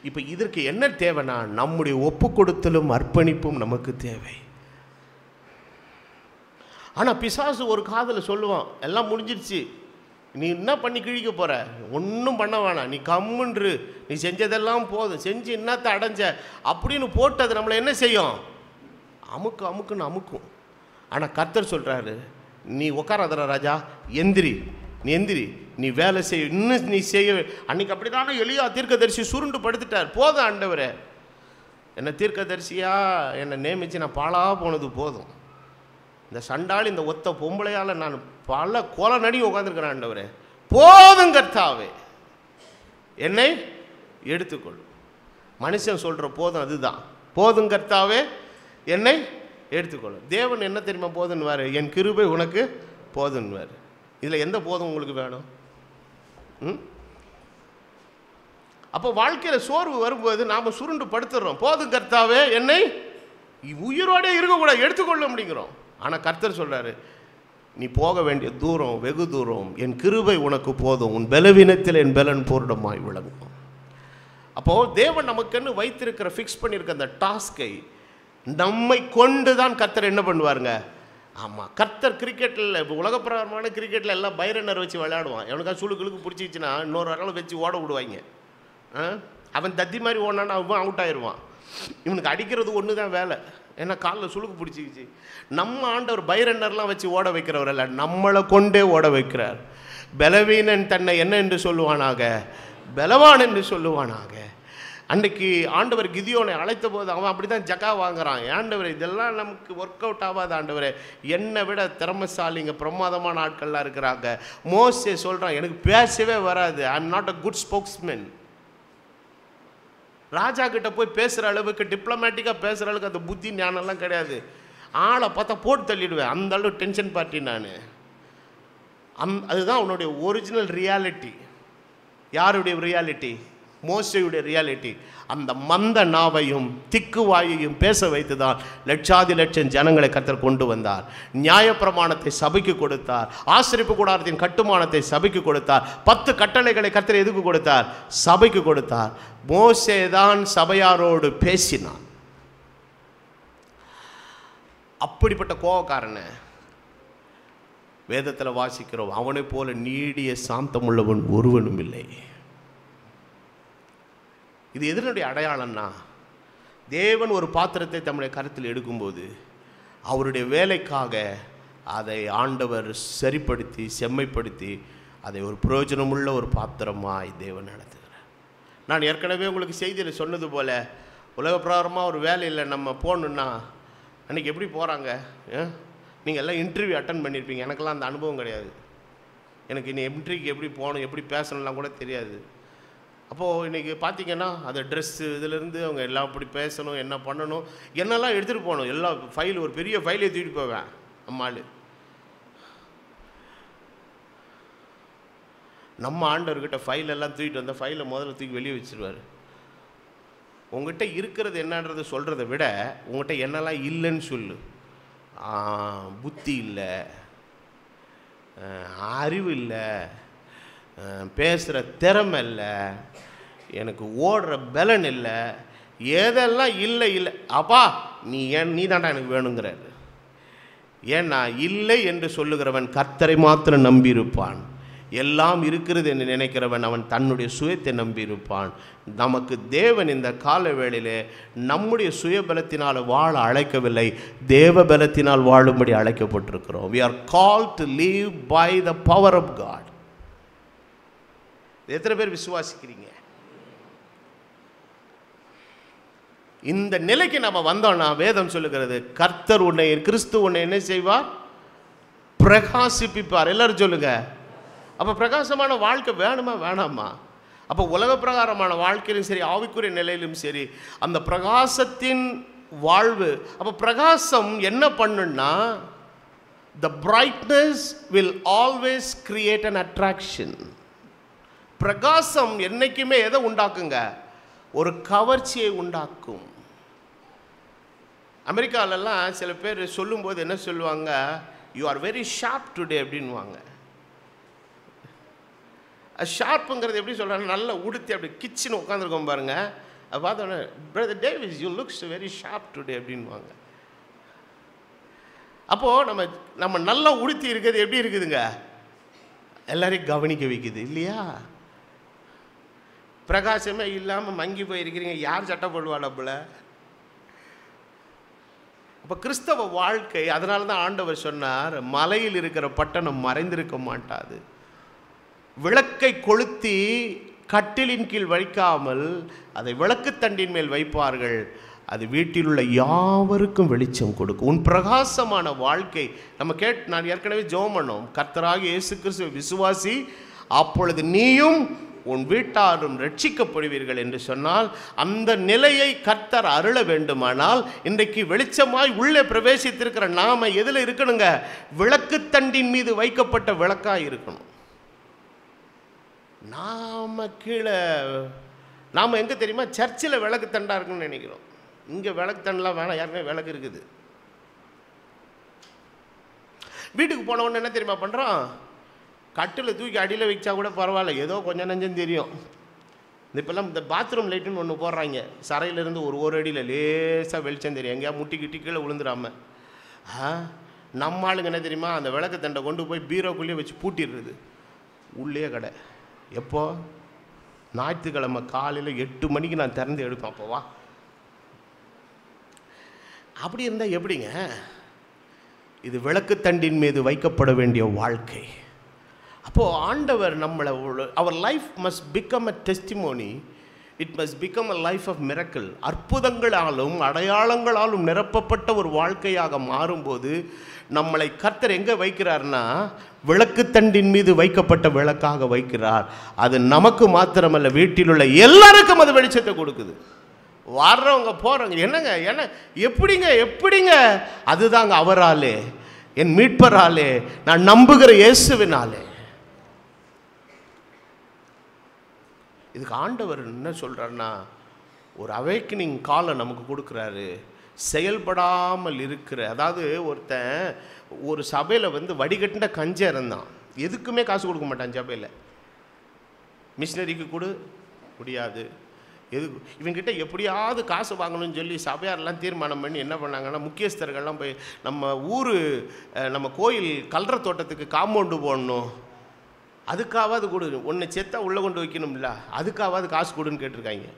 இப்போ இதற்கு என்ன தேவைன்னா, நம்முடைய ஒப்பு கொடுத்தலும் அர்ப்பணிப்பும் நமக்கு தேவை. ஆனால் பிசாசு ஒரு காதில் சொல்லுவான், எல்லாம் முடிஞ்சிடுச்சு, நீ என்ன பண்ணி கிழிக்க போகிற, ஒன்றும் பண்ண வேணாம், நீ கம்முன்று, நீ செஞ்சதெல்லாம் போதும், செஞ்சு என்னத்தை அடைஞ்ச அப்படின்னு போட்டு அது நம்மளை என்ன செய்யும், அமுக்குன்னு அமுக்கும். ஆனால் கர்த்தர் சொல்கிறாரு, நீ உட்காராதரா ராஜா, எந்திரி, நீ எந்திரி, நீ வேலை செய்ய, இன்னும் நீ செய்ய. அன்றைக்கி அப்படி தானே எலியா தீர்க்கதரிசி சுருண்டு படுத்துட்டார். போதும் ஆண்டவரே, என்னை தீர்க்கதரிசியா என்னை நியமித்து நான் பாழாக போனது போதும், இந்த சண்டாளி இந்த ஒத்த பொம்பளையால் நான் பல கோல நடி உட்காந்துருக்கிறேன் ஆண்டவரே, போதும் கர்த்தாவே என்னை எடுத்துக்கொள். மனுஷன் சொல்கிற போதும் அதுதான், போதும் கர்த்தாவே என்னை எடுத்துக்கொள். தேவன் என்ன தெரியுமா போதுன்னுவார், என் கிருபை உனக்கு போதுன்னுவார். இதில் எந்த போதும் உங்களுக்கு வேணும்? அப்போ வாழ்க்கையில் சோர்வு வரும்போது நாம் சுருண்டு படுத்துடுறோம், போதும் கர்த்தாவே என்னை உயிரோடே இருக்கக்கூடாது எடுத்துக்கொள்ள அப்படிங்கிறோம். ஆனால் கர்த்தர் சொல்கிறாரு, நீ போக வேண்டிய தூரம் வெகு தூரம், என் கிருபை உனக்கு போதும், உன் பலவீனத்தில் என் பலன் பூர்ணமாய் விளங்கும். அப்போது தேவன் நமக்குன்னு வைத்திருக்கிற ஃபிக்ஸ் பண்ணியிருக்க அந்த டாஸ்கை நம்மை கொண்டு தான் கர்த்தர் என்ன பண்ணுவாருங்க. ஆமாம், கர்த்தர் கிரிக்கெட்டில் இப்போ உலகப்பிரகாரமான கிரிக்கெட்டில் எல்லாம் பைரனர் வச்சு விளையாடுவான். எவனுக்கா சுழுக்குழுக்கு பிடிச்சிச்சுன்னா இன்னொரு ரகளை வச்சு ஓட விடுவாங்க. அவன் தத்தி மாதிரி ஓடனான்னா அவன் அவுட் ஆயிடுவான். இவனுக்கு அடிக்கிறது ஒன்று தான் வேலை, ஏன்னா காலில் சுழுக்கு பிடிச்சிக்கிச்சு. நம்ம ஆண்டவர் பைரன்னர்லாம் வச்சு ஓட வைக்கிறவர் அல்ல, நம்மளை கொண்டே ஓட வைக்கிறார். பலவீனன் தன்னை என்ன என்று சொல்லுவானாக, பலவான் என்று சொல்லுவானாக. அன்றைக்கு ஆண்டவர் கிதியோனை அழைத்த போது அவன் அப்படி தான் ஜக்கா வாங்குறான். ஆண்டவர் இதெல்லாம் நமக்கு ஒர்க் அவுட் ஆகாது ஆண்டவர், என்னை விட திறமைசாலிங்க பிரமாதமான ஆட்கள்லாம் இருக்கிறாங்க. மோசே சொல்கிறான், எனக்கு பேசவே வராது, I am not a good spokesman. ராஜா கிட்ட போய் பேசுகிற அளவுக்கு, டிப்ளமேட்டிக்காக பேசுகிற அளவுக்கு அந்த புத்தி ஞானம்லாம் கிடையாது. ஆளை பார்த்தா போட்டு தள்ளிடுவேன், அந்த அளவு டென்ஷன் பார்ட்டி நான். அதுதான் உன்னுடைய ஒரிஜினல் ரியாலிட்டி. யாருடைய ரியாலிட்டி? மோசேயுடைய ரியாலிட்டி. அந்த மந்த நாவையும் திக்கு வாயையும் பேச வைத்து தான் லட்சாதி லட்சம் ஜனங்களை கர்த்தர் கொண்டு வந்தார். நியாயப்பிரமாணத்தை சபைக்கு கொடுத்தார், ஆசரிப்பு கூடாரத்தின் கட்டுமானத்தை சபைக்கு கொடுத்தார், 10 கட்டளைகளை கர்த்தர் எதுக்கு கொடுத்தார்? சபைக்கு கொடுத்தார். மோசே தான் சபையாரோடு பேசினான். அப்படிப்பட்ட கோபக்காரனை வேதத்தில் வாசிக்கிறோம், அவனை போல நீடிய சாந்தம் உள்ளவன் ஒருவனும் இல்லை. இது எதனுடைய அடையாளம்னா, தேவன் ஒரு பாத்திரத்தை தம்முடைய கருத்தில் எடுக்கும்போது அவருடைய வேலைக்காக அதை ஆண்டவர் சரிப்படுத்தி செம்மைப்படுத்தி அதை ஒரு பிரயோஜனமுள்ள ஒரு பாத்திரமாய் தேவன் நடத்துகிறார். நான் ஏற்கனவே உங்களுக்கு செய்தியில் சொன்னது போல், உலக பிரகாரமாக ஒரு வேலையில் நம்ம போகணுன்னா அன்றைக்கி எப்படி போகிறாங்க? நீங்கள் எல்லாம் இன்டர்வியூ அட்டன் பண்ணியிருப்பீங்க. எனக்கெல்லாம் அந்த அனுபவம் கிடையாது. எனக்கு இன்னும் இன்டர்வியூக்கு எப்படி போகணும், எப்படி பேசணும்லாம் கூட தெரியாது. அப்போது இன்றைக்கி பார்த்திங்கன்னா அந்த ட்ரெஸ்ஸு இதிலேருந்து அவங்க எல்லாம் அப்படி பேசணும், என்ன பண்ணணும், என்னெல்லாம் எடுத்துகிட்டு போகணும். எல்லாம் ஃபைல், ஒரு பெரிய ஃபைலை தூக்கிட்டு போவேன். நம்மாள் நம்ம ஆண்டவர்கிட்ட ஃபைலெல்லாம் தூக்கிட்டு வந்தால் ஃபைலை முதல்ல தூக்கி வெளியே வச்சுருவார். உங்கள்கிட்ட இருக்கிறது என்னன்றதை சொல்கிறத விட உங்கள்கிட்ட என்னெல்லாம் இல்லைன்னு சொல்லு. புத்தி இல்லை, அறிவு இல்லை, பேசுகிற திறமை இல்லை, எனக்கு ஓடுற பலன் இல்லை, எதெல்லாம் இல்லை இல்லை அப்பா நீ தாண்டா எனக்கு வேணுங்கிறாரு. ஏன்னா இல்லை என்று சொல்லுகிறவன் கர்த்தரை மாத்திரம் நம்பியிருப்பான். எல்லாம் இருக்கிறது என்று நினைக்கிறவன் அவன் தன்னுடைய சுயத்தை நம்பியிருப்பான். நமக்கு தேவன் இந்த கால வேளையிலே நம்முடைய சுயபலத்தினால் வாழ அழைக்கவில்லை, தேவ பலத்தினால் வாழும்படி அழைக்கப்பட்டிருக்கிறோம். We are called to live by the power of God. எத்தனை பேர் விசுவாசிக்கிறீங்க? இந்த நிலைக்கு நம்ம வந்தோம்னா வேதம் சொல்லுகிறது, கர்த்தர் உன்னை, கிறிஸ்து உன்னை என்ன செய்வார்? பிரகாசிப்பிப்பார். எல்லாரும் சொல்லுங்க. அப்போ பிரகாசமான வாழ்க்கை வேணுமா வேணாமா? அப்போ உலக பிரகாரமான வாழ்க்கையிலும் சரி, ஆவிக்குரிய நிலையிலும் சரி, அந்த பிரகாசத்தின் வாழ்வு. அப்போ பிரகாசம் என்ன பண்ணுன்னா, the brightness will always create an attraction. பிரகாசம் என்னைக்குமே எதை உண்டாக்குங்க? ஒரு கவர்ச்சியை உண்டாக்கும். அமெரிக்காலெல்லாம் சில பேர் சொல்லும்போது என்ன சொல்லுவாங்க? You are very sharp today அப்படின்வாங்க. ஷார்ப்புங்கிறது எப்படி சொல்கிறாங்க? நல்லா உடுத்தி அப்படி கிச்சன் உட்காந்துருக்கோம் பாருங்க, அதை பார்த்தோன்னே brother Davis you looks very sharp today அப்படின்வாங்க. அப்போது நம்ம நல்லா உடுத்தி இருக்கிறது எப்படி இருக்குதுங்க? எல்லாரையும் கவனிக்க வைக்குது இல்லையா? பிரகாசமே இல்லாமல் மங்கி போயிருக்கிறீங்க, யார் சட்டை போடுவாள் அப்பல? அப்போ கிறிஸ்தவ வாழ்க்கை, அதனால தான் ஆண்டவர் சொன்னார், மலையில் இருக்கிற பட்டணம் மறைந்திருக்க மாட்டாது. விளக்கை கொளுத்தி கட்டிலின் கீழ் வைக்காமல் அதை விளக்குத்தண்டின் மேல் வைப்பார்கள், அது வீட்டில் உள்ள யாவருக்கும் வெளிச்சம் கொடுக்கும். உன் பிரகாசமான வாழ்க்கை நான் ஏற்கனவே ஜெபம் பண்ணோம், கர்த்தராகிய இயேசு கிறிஸ்துவை விசுவாசி, அப்பொழுது நீயும் உன் வீட்டாரும் ரட்சிக்கப்படுவீர்கள் என்று சொன்னால், அந்த நிலையை கர்த்தர் அருள வேண்டுமானால் இன்றைக்கு வெளிச்சமாய் உள்ளே பிரவேசித்திருக்கிற நாம எதில் இருக்கணுங்க? விளக்குத்தண்டின் மீது வைக்கப்பட்ட விளக்காய் இருக்கணும். நாம் எங்கே தெரியுமா? சர்ச்சில் விளக்கு தண்டாக இருக்குன்னு நினைக்கிறோம். இங்கே விளக்கு தண்டெலாம் வேணாம், யாருமே விளக்கு இருக்குது. வீட்டுக்கு போனவொன்னு என்ன தெரியுமா பண்ணுறோம்? கட்டில் தூக்கி அடியில் வச்சா கூட பரவாயில்ல, ஏதோ கொஞ்சம் நஞ்சம் தெரியும். இப்போல்லாம் இந்த பாத்ரூம் லைட்டுன்னு ஒன்று போடுறாங்க, சரையிலேருந்து ஒரு அடியில் லேசாக வெளிச்சம் தெரியும், எங்கேயா முட்டிக்கிட்டி கீழே விழுந்துடாமல். நம்ம ஆளுங்க என்ன தெரியுமா? அந்த விளக்கு தண்டை கொண்டு போய் பீரோக்குள்ளேயே வச்சு பூட்டிடுறது, உள்ளே கடை. எப்போ? ஞாயிற்றுக்கிழமை காலையில் 8 மணிக்கு நான் திறந்து எடுப்பேன். அப்போவா அப்படி இருந்தால் எப்படிங்க? இது விளக்குத்தண்டின் மீது வைக்கப்பட வேண்டிய வாழ்க்கை. அப்போது ஆண்டவர் நம்மளை, அவர் life must become a testimony, it must become a life of miracle. அற்புதங்களாலும் அடையாளங்களாலும் நிரப்பப்பட்ட ஒரு வாழ்க்கையாக மாறும்போது நம்மளை கர்த்தர் எங்கே வைக்கிறார்னா, விளக்குத்தண்டின் மீது வைக்கப்பட்ட விளக்காக வைக்கிறார். அது நமக்கு மாத்திரமல்ல, வீட்டில் உள்ள எல்லாருக்கும் அது வெளிச்சத்தை கொடுக்குது. வர்றவங்க போகிறவங்க என்ன எப்படிங்க? அதுதாங்க அவராலே, என் மீட்பராலே, நான் நம்புகிற இயேசுவினாலே. இதுக்கு ஆண்டவர் என்ன சொல்கிறாருன்னா, ஒரு அவேக்கனிங் காலை நமக்கு கொடுக்குறாரு. செயல்படாமல் இருக்கிற, அதாவது ஒரு சபையில் வடிகட்டின கஞ்சம் இருந்தான், எதுக்குமே காசு கொடுக்க மாட்டான் சபையில். மிஷினரிக்கு கொடு முடியாது, இவங்கிட்ட எப்படியாவது காசு வாங்கணும்னு சொல்லி சபையாரெல்லாம் தீர்மானம் பண்ணி என்ன பண்ணாங்கன்னா, முக்கியஸ்தர்கள்லாம் போய் நம்ம கோயில் கல்ற தோட்டத்துக்கு காம்பவுண்டு போடணும், அதுக்காவது கொடு, ஒன்று செத்தா உள்ளே கொண்டு வைக்கணும்ல, அதுக்காவது காசு கொடுன்னு கேட்டிருக்காங்க.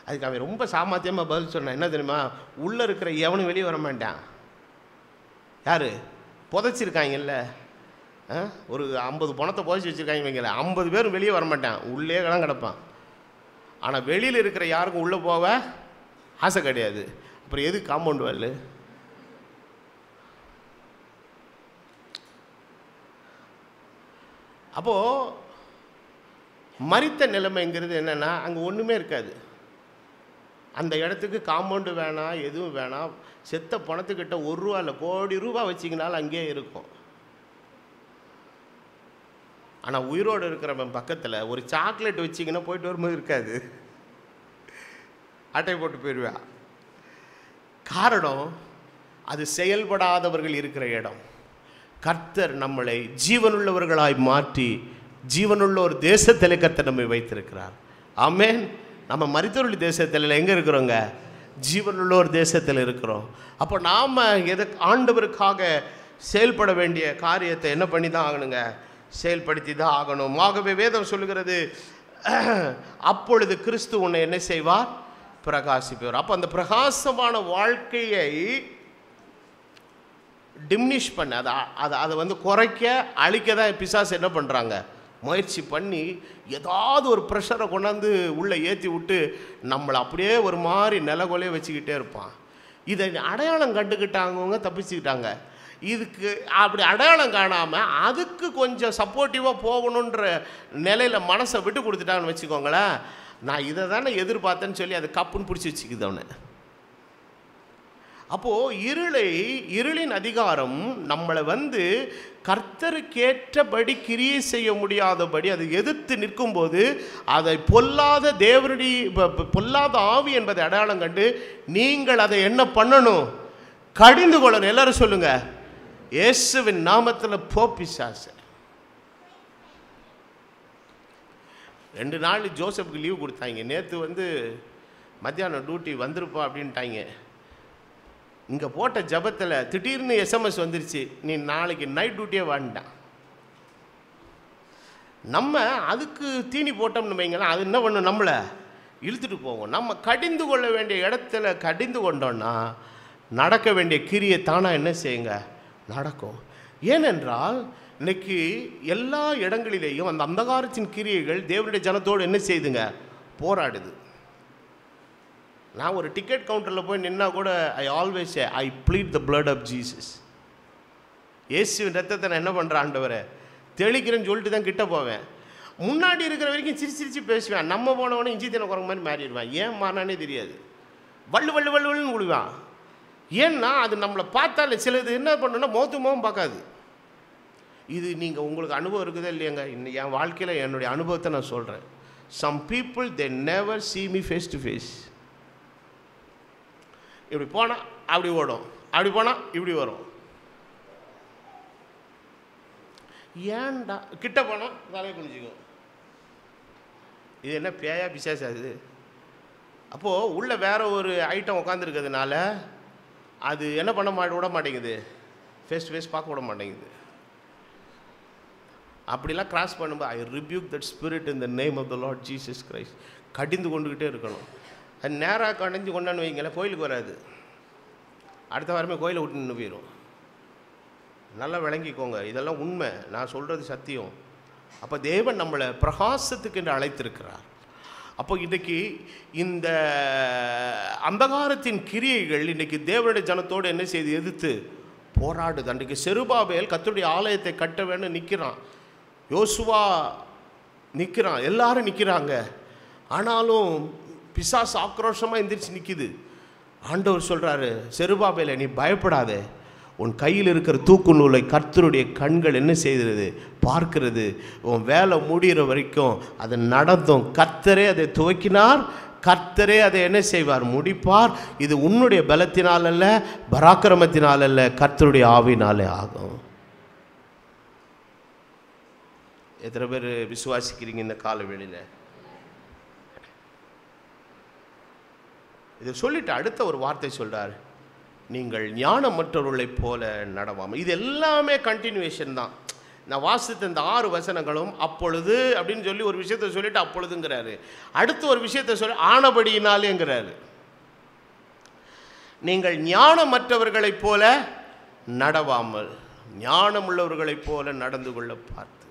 அதுக்கு அவன் ரொம்ப சாமர்த்தியமாக பதில் சொன்னான். என்ன தெரியுமா? உள்ளே இருக்கிற எவனும் வெளியே வர மாட்டான். யார் புதைச்சிருக்காங்கல்ல, ஒரு 50 பணத்தை புதைச்சி வச்சுருக்காங்க வைங்கள, 50 பேரும் வெளியே வர மாட்டான், உள்ளே தான் கிடப்பான். ஆனால் வெளியில் இருக்கிற யாருக்கும் உள்ளே போக ஆசை கிடையாது. அப்புறம் எது காம்பவுண்ட் வால்? அப்போது மரித்த நிலைமைங்கிறது என்னென்னா, அங்கே ஒன்றுமே இருக்காது. அந்த இடத்துக்கு காம்பவுண்டு வேணாம், எதுவும் வேணாம். செத்த பணத்துக்கிட்ட 1 ரூபா இல்லை, கோடி ரூபா வச்சிங்கனாலும் அங்கேயே இருக்கும். ஆனால் உயிரோடு இருக்கிறவன் பக்கத்தில் ஒரு சாக்லேட் வச்சிங்கன்னா போயிட்டு வரும்போது இருக்காது, அட்டை போட்டு போயிடுவேன். காரணம், அது செயல்படாதவர்கள் இருக்கிற இடம். கர்த்தர் நம்மளை ஜீவனுள்ளவர்களாய் மாற்றி ஜீவனுள்ள ஒரு தேசத்தில் கர்த்தர் நம்மை வைத்திருக்கிறார். ஆமென். நம்ம மரித்தவர்கள் தேசத்தில் எங்கே இருக்கிறோங்க? ஜீவனுள்ள ஒரு தேசத்தில் இருக்கிறோம். அப்போ நாம் ஆண்டவருக்காக செயல்பட வேண்டிய காரியத்தை என்ன பண்ணி தான் ஆகணுங்க? செயல்படுத்தி தான் ஆகணும். ஆகவே வேதம் சொல்லுகிறது, அப்பொழுது கிறிஸ்து உன்னை என்ன செய்வார்? பிரகாசிப்பார். அப்போ அந்த பிரகாசமான வாழ்க்கையை டிமினிஷ் பண்ண, அதை வந்து குறைக்க, அழிக்க தான் பிசாசு என்ன பண்ணுறாங்க? முயற்சி பண்ணி ஏதாவது ஒரு ப்ரெஷரை கொண்டாந்து உள்ளே ஏற்றி விட்டு நம்மளை அப்படியே ஒரு மாதிரி நிலகொலையே வச்சுக்கிட்டே இருப்பான். இதை அடையாளம் கண்டுக்கிட்டாங்கவங்க தப்பிச்சுக்கிட்டாங்க. இதுக்கு அப்படி அடையாளம் காணாமல் அதுக்கு கொஞ்சம் சப்போர்ட்டிவாக போகணுன்ற நிலையில் மனசை விட்டு கொடுத்துட்டாங்கன்னு வச்சுக்கோங்களேன். நான் இதை தானே எதிர்பார்த்தேன்னு சொல்லி அதை கப்புன்னு பிடிச்சி வச்சுக்குது அவனை. அப்போது இருளின் அதிகாரம் நம்மளை வந்து கர்த்தருக்கேற்றபடி கிரியை செய்ய முடியாதபடி அதை எதிர்த்து நிற்கும்போது அதை பொல்லாத தேவனுடைய பொல்லாத ஆவி என்பதை அடையாளம் கண்டு நீங்கள் அதை என்ன பண்ணணும்? கடிந்து கொள்ளணும். எல்லாரும் சொல்லுங்க, இயேசுவின் நாமத்தில் போ பிசாசு. 2 நாள் ஜோசப்புக்கு லீவு கொடுத்தாங்க. நேற்று வந்து மத்தியானம் டியூட்டி வந்திருப்பா அப்படின்ட்டாங்க. இங்கே போட்ட ஜபத்தில் திடீர்னு SMS வந்துருச்சு, நீ நாளைக்கு நைட் டியூட்டியே வாண்டான். நம்ம அதுக்கு தீனி போட்டோம்னு வைங்களேன், அது என்ன பண்ணும்? நம்மளை இழுத்துட்டு போவோம். நம்ம கடிந்து கொள்ள வேண்டிய இடத்துல கடிந்து கொண்டோன்னா நடக்க வேண்டிய கிரியை தானாக என்ன செய்யுங்க? நடக்கும். ஏனென்றால் இன்னைக்கு எல்லா இடங்களிலேயும் அந்த அந்தகாரத்தின் கிரியைகள் தேவனுடைய ஜனத்தோடு என்ன செய்துங்க? போராடுது. நான் ஒரு டிக்கெட் கவுண்டரில் போய் நின்னா கூட I always I plead the blood of Jesus. இயேசுவின் ரத்தத்தை நான் என்ன பண்ணுறேன்? ஆண்டவரை தெளிக்கிறேன்னு சொல்லிட்டு தான் கிட்ட போவேன். முன்னாடி இருக்கிற வரைக்கும் சிரிச்சு பேசுவேன். நம்ம போனவனே இஞ்சி தின குரங்கு மாதிரி மாறிடுவேன். ஏன் மாறினானே தெரியாது. வள்ளுன்னு விடுவான். ஏன்னா அது நம்மளை பார்த்தாலே சிலது என்ன பண்ணணும்னா மோத்துமாவும் பார்க்காது. இது நீங்கள் உங்களுக்கு அனுபவம் இருக்குதா இல்லையாங்க? இன்னும் என் வாழ்க்கையில் என்னுடைய அனுபவத்தை நான் சொல்கிறேன். Some people they never see me face to face. இப்படி போனால் அப்படி ஓடும், அப்படி போனால் இப்படி வரும். ஏன்டா கிட்ட போனால் தலையை குனிஞ்சிக்கும். இது என்ன பேயா பிசாசு ஆகுது? அப்போது உள்ள வேற ஒரு ஐட்டம் உட்காந்துருக்கிறதுனால அது என்ன பண்ண விட மாட்டேங்குது? ஃபேஸ் டு ஃபேஸ் பார்க்க விட மாட்டேங்குது. அப்படிலாம் கிராஸ் பண்ணும்போது I rebuke that spirit in the name of the Lord Jesus Christ. கடிந்து கொண்டுக்கிட்டே இருக்கணும். அது நேராக கடைஞ்சு கொண்டான்னு வைங்களேன், கோயிலுக்கு வராது. அடுத்த வாரமே கோயிலை விட்டு நின்று போயிடும். நல்லா விளங்கிக்கோங்க, இதெல்லாம் உண்மை, நான் சொல்கிறது சத்தியம். அப்போ தேவன் நம்மளை பிரகாசத்துக்கு என்று அழைத்திருக்கிறார். அப்போ இன்றைக்கி இந்த அந்தகாரத்தின் கிரியைகள் இன்றைக்கி தேவனுடைய ஜனத்தோடு என்ன செய்து எதிர்த்து போராடுது. அன்றைக்கு செருபாபேல் கர்த்தருடைய ஆலயத்தை கட்ட வேண்டும் நிற்கிறான், யோசுவா நிற்கிறான், எல்லாரும் நிற்கிறாங்க. ஆனாலும் பிசாசு ஆக்ரோஷமாக எந்திரிச்சு நிற்கிது. ஆண்டவர் சொல்கிறாரு, செருபாபேலை நீ பயப்படாதே, உன் கையில் இருக்கிற தூக்கு நூலை கர்த்தருடைய கண்கள் என்ன செய்கிறது? பார்க்கிறது. உன் வேலை முடிகிற வரைக்கும் அது நடந்தும். கர்த்தரே அதை துவக்கினார், கர்த்தரே அதை என்ன செய்வார்? முடிப்பார். இது உன்னுடைய பலத்தினால் அல்ல, பராக்கிரமத்தினால் அல்ல, கர்த்தருடைய ஆவினாலே ஆகும். எத்தனை பேர் விசுவாசிக்கிறீங்க இந்த கால வேளையில்? இதை சொல்லிட்டு அடுத்த ஒரு வார்த்தை சொல்றார், நீங்கள் ஞானமற்றவர்களைப் போல நடவாமல். இது எல்லாமே கண்டினியூவேஷன் தான். நான் வாசித்த இந்த 6 வசனங்களும் அப்பொழுது அப்படின்னு சொல்லி ஒரு விஷயத்தை சொல்லிட்டு அப்பொழுதுங்கிறாரு. அடுத்து ஒரு விஷயத்தை சொல்லி ஆனபடியினாலேங்கிறாரு. நீங்கள் ஞானமற்றவர்களைப் போல நடவாமல் ஞானம் உள்ளவர்களைப் போல நடந்து கொள்ள பார்த்து.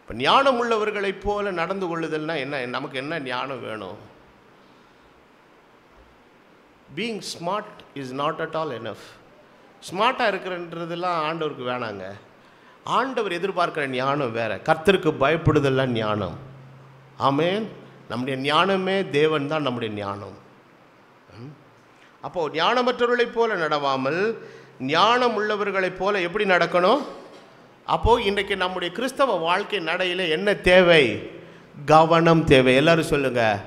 இப்போ ஞானம் உள்ளவர்களைப் போல நடந்து கொள்ளுதல்னா என்ன? நமக்கு என்ன ஞானம் வேணும்? Being smart is not at all enough. ஸ்மார்ட்டாக இருக்கிறன்றதெல்லாம் ஆண்டவருக்கு வேணாங்க. ஆண்டவர் எதிர்பார்க்குற ஞானம் வேறு. கர்த்தருக்கு பயப்படுதெல்லாம் ஞானம். ஆமென். நம்முடைய ஞானமே தேவன் தான் நம்முடைய ஞானம். அப்போது ஞானமற்றவர்களைப் போல நடவாமல் ஞானம் உள்ளவர்களைப் போல எப்படி நடக்கணும்? அப்போது இன்றைக்கு நம்முடைய கிறிஸ்தவ வாழ்க்கை நடையில் என்ன தேவை? கவனம் தேவை. எல்லாரும் சொல்லுங்கள்,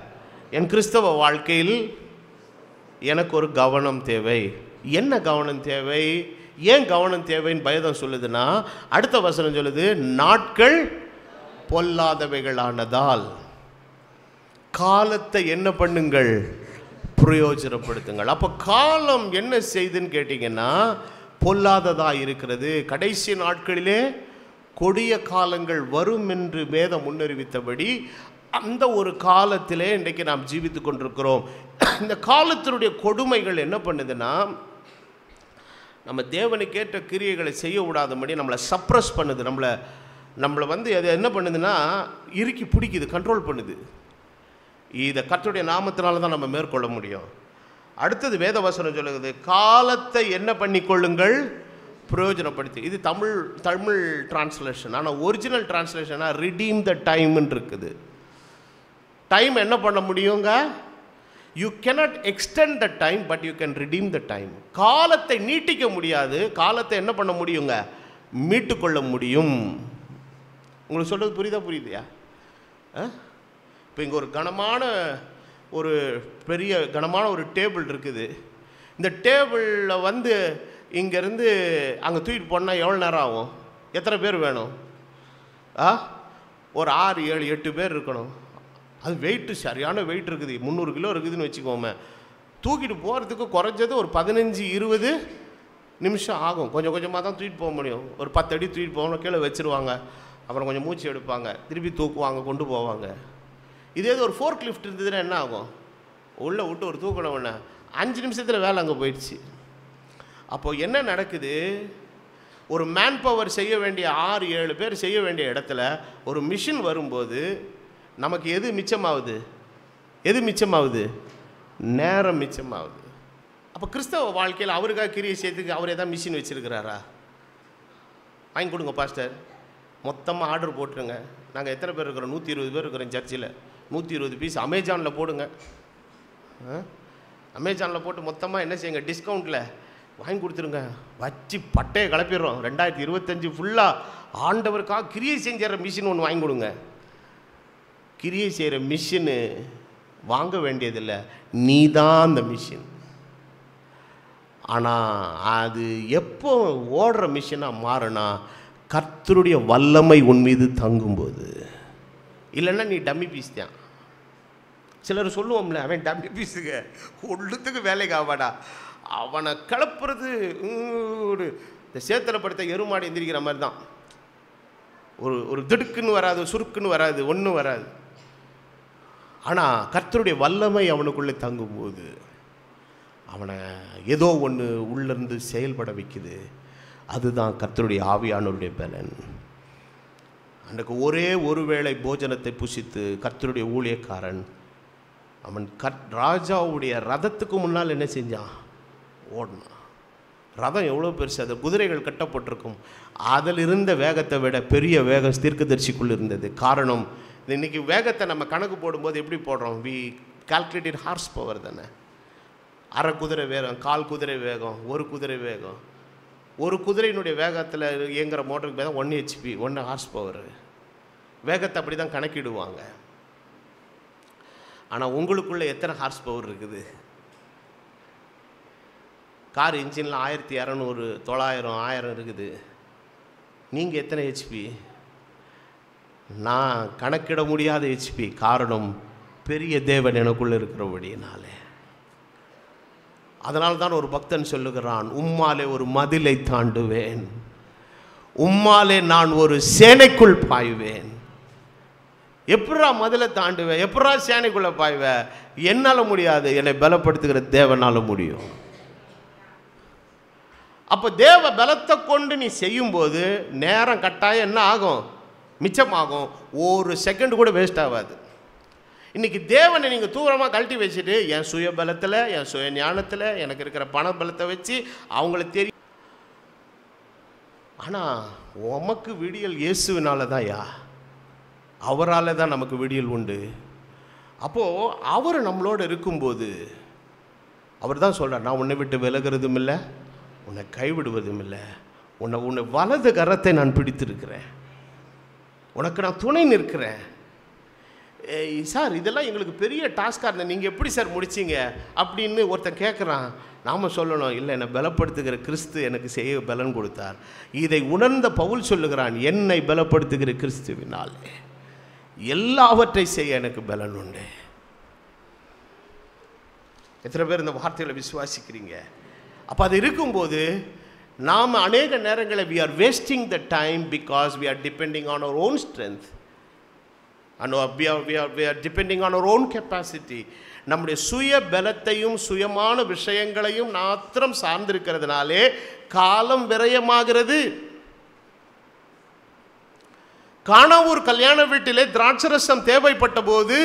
என் கிறிஸ்தவ வாழ்க்கையில் எனக்கு ஒரு கவனம் தேவை. என்ன கவனம் தேவை? ஏன் கவனம் தேவைன்னு வேதம் சொல்லுதுன்னா, அடுத்த வசனம் சொல்லுது, நாட்கள் பொல்லாதவைகளானதால் காலத்தை என்ன பண்ணுங்கள், பிரயோஜனப்படுத்துங்கள். அப்போ காலம் என்ன செய்துன்னு கேட்டிங்கன்னா, பொல்லாததாக இருக்கிறது. கடைசி நாட்களிலே கொடிய காலங்கள் வரும் என்று வேதம் முன்னறிவித்தபடி அந்த ஒரு காலத்திலே இன்றைக்கு நாம் ஜீவித்து கொண்டிருக்கிறோம். இந்த காலத்தினுடைய கொடுமைகள் என்ன பண்ணுதுன்னா, நம்ம தேவனுக்கேற்ற கிரியைகளை செய்ய விடாதபடி நம்மளை சப்ரஸ் பண்ணுது. நம்மளை வந்து அது என்ன பண்ணுதுன்னா, இறுக்கி பிடிக்குது, கண்ட்ரோல் பண்ணுது. இதை கர்த்தருடைய நாமத்தினால தான் நம்ம மேற்கொள்ள முடியும். அடுத்தது வேதவசனம் சொல்லுது, காலத்தை என்ன பண்ணிக்கொள்ளுங்கள், பிரயோஜனப்படுத்தி. இது தமிழ் டிரான்ஸ்லேஷன். ஆனால் ஒரிஜினல் டிரான்ஸ்லேஷனாக ரிடீம் த டைம்னு இருக்குது. டைம் என்ன பண்ண முடியுங்க, you cannot extend the time but you can redeem the time. காலத்தை நீட்டிக்க முடியாது, காலத்தை என்ன பண்ண முடியுங்க, மீட்டுக்கொள்ள முடியும். உங்களுக்கு சொல்கிறது புரியுதையா? இப்போ இங்கே ஒரு கனமான ஒரு டேபிள் இருக்குது. இந்த டேபிளில் வந்து இங்கேருந்து அங்கே தூக்கிட்டு போனால் எவ்வளோ நேரம் ஆகும்? எத்தனை பேர் வேணும்? ஒரு 6, 7, 8 பேர் இருக்கணும். அது வெயிட்டு சரியான வெயிட் இருக்குது, 300 கிலோ இருக்குதுன்னு வச்சுக்கோமே. தூக்கிட்டு போகிறதுக்கு குறைஞ்சது ஒரு 15-20 நிமிஷம் ஆகும். கொஞ்சம் கொஞ்சமாக தான் தூக்கிட்டு போக முடியும். ஒரு 10 அடி தூக்கிட்டு போகணும், கீழே வச்சுருவாங்க, அப்புறம் கொஞ்சம் மூச்சு எடுப்பாங்க, திருப்பி தூக்குவாங்க, கொண்டு போவாங்க. இதே ஒரு ஃபோர்க் லிஃப்ட் இருந்ததுன்னா என்ன ஆகும், உள்ளே விட்டு ஒரு தூக்கணும்னா 5 நிமிஷத்தில் வேலை அங்கே போயிடுச்சு. அப்போது என்ன நடக்குது, ஒரு மேன் பவர் செய்ய வேண்டிய 6-7 பேர் செய்ய வேண்டிய இடத்துல ஒரு மிஷின் வரும்போது நமக்கு எது மிச்சமாகுது? நேரம் மிச்சமாகுது. அப்போ கிறிஸ்தவ வாழ்க்கையில் அவருக்காக கிரியை செய்யறதுக்கு அவர் ஏதாவது மிஷின் வச்சுருக்கிறாரா? வாங்கி கொடுங்க பாஸ்டர், மொத்தமாக ஆர்டர் போட்டுருங்க. நாங்கள் எத்தனை பேர் இருக்கிறோம்? 120 பேர் இருக்கிறோம் சர்ச்சில். 120 பீஸ் அமேசானில் போடுங்க. அமேசானில் போட்டு மொத்தமாக என்ன செய்யுங்க, டிஸ்கவுண்ட்டில் வாங்கி கொடுத்துருங்க. வச்சு பட்டையை கிளப்பிடுறோம். 2025 ஃபுல்லாக ஆண்டவருக்காக கிரியை செஞ்சுற மிஷின் ஒன்று வாங்கி கொடுங்க. கிரியை செய்கிற மிஷினு வாங்க வேண்டியதில்லை, நீ தான் அந்த மிஷின். ஆனால் அது எப்போ ஓடுற மிஷினாக மாறுனா, கர்த்தருடைய வல்லமை உன் மீது தங்கும்போது. இல்லைன்னா நீ டம்மி பீஸ் தான். சிலர் சொல்லுவோம்ல, அவன் டம்மி பீஸுங்க, ஒன்றுத்துக்கு வேலைக்கு ஆவாடா, அவனை கிளப்புறது இந்த சேத்துல படுத்த எருமாடி எந்திரிக்கிற மாதிரி தான். ஒரு திடுக்குன்னு வராது, சுருக்குன்னு வராது, ஒன்றும் வராது. ஆனால் கர்த்தருடைய வல்லமை அவனுக்குள்ளே தங்கும்போது அவனை ஏதோ ஒன்று உள்ளிருந்து செயல்பட வைக்குது. அதுதான் கர்த்தருடைய ஆவியானவருடைய பலன். அன்றைக்கு ஒரே ஒரு வேளை போஜனத்தை புசித்து கர்த்தருடைய ஊழியக்காரன் அவன் ராஜாவுடைய ரதத்துக்கு முன்னால் என்ன செஞ்சான், ஓடினான். ரதம் எவ்வளோ பெருசு, அது குதிரைகள் கட்டப்பட்டிருக்கும். அதில் இருந்த வேகத்தை விட பெரிய வேகம் தீர்க்கதரிசிக்குள் இருந்தது. காரணம், இன்றைக்கி வேகத்தை நம்ம கணக்கு போடும்போது எப்படி போடுறோம், வி கால்குலேட்டட் ஹார்ஸ் பவர் தானே. அரை குதிரை வேகம், 1/4 குதிரை வேகம், 1 குதிரை வேகம். ஒரு குதிரையினுடைய வேகத்தில் இயங்குகிற மோட்டருக்கு வேகம் 1 HP, 1 ஹார்ஸ் பவர். வேகத்தை அப்படி தான் கணக்கிடுவாங்க. ஆனால் உங்களுக்குள்ளே எத்தனை ஹார்ஸ் பவர் இருக்குது? கார் இன்ஜினில் 1200, 900, 1000 இருக்குது. நீங்கள் எத்தனை HP? நான் கணக்கிட முடியாத HP. காரணம், பெரிய தேவன் எனக்குள்ளே இருக்கிறபடினாலே. அதனால தான் ஒரு பக்தன் சொல்லுகிறான், உம்மாலே ஒரு மதிலை தாண்டுவேன், உம்மாலே நான் ஒரு சேனைக்குள் பாய்வேன். எப்படா மதிலை தாண்டுவேன், எப்படா சேனைக்குள்ளே பாய்வேன்? என்னால் முடியாது, என்னை பலப்படுத்துகிற தேவனால் முடியும். அப்போ தேவ பலத்தை கொண்டு நீ செய்யும்போது நேரம் கட்டாயம் என்ன ஆகும், மிச்சமாகும். ஒரு செகண்ட் கூட வேஸ்ட் ஆகாது. இன்றைக்கி தேவனை நீங்கள் தூரமாக கழட்டி வச்சுட்டு என் சுய பலத்தில், என் சுய ஞானத்தில், எனக்கு இருக்கிற பண பலத்தை வச்சு அவங்களுக்கு தெரியும். ஆனால் உமக்கு விடியல் இயேசுவினால தான், அவரால் தான் நமக்கு விடியல் உண்டு. அப்போது அவர் நம்மளோட இருக்கும்போது அவர் தான் சொல்கிறார், நான் உன்னை விட்டு விலகிறதும் இல்லை, உன்னை கைவிடுவதும் இல்லை, உன்னை வலது கரத்தை நான் பிடித்திருக்கிறேன், உனக்கு நான் துணை நிற்கிறேன். சார் இதெல்லாம் எங்களுக்கு பெரிய டாஸ்காக இருந்தது, நீங்கள் எப்படி சார் முடிச்சிங்க அப்படின்னு ஒருத்தன் கேட்குறான். நாம் சொல்லணும், இல்லை என்னை பலப்படுத்துகிற கிறிஸ்து எனக்கு செய்ய பலன் கொடுத்தார். இதை உணர்ந்த பவுல் சொல்லுகிறான், என்னை பலப்படுத்துகிற கிறிஸ்துவினாலே எல்லாவற்றை செய்ய எனக்கு பலன் உண்டு. எத்தனை பேர் இந்த வார்த்தைகளை விசுவாசிக்கிறீங்க? அப்போ அது இருக்கும்போது நாம் அநேக நேரங்களில் we are wasting the time because we are depending on our own strength and we are depending on our own capacity. நம்முடைய சுய பலத்தையும் சுயமான விஷயங்களையும் மாத்திரம் சார்ந்திருக்கிறதுனாலே காலம் விரயமாகிறது. கானாவூர் கல்யாண வீட்டிலே திராட்சரசம் தேவைப்பட்ட போது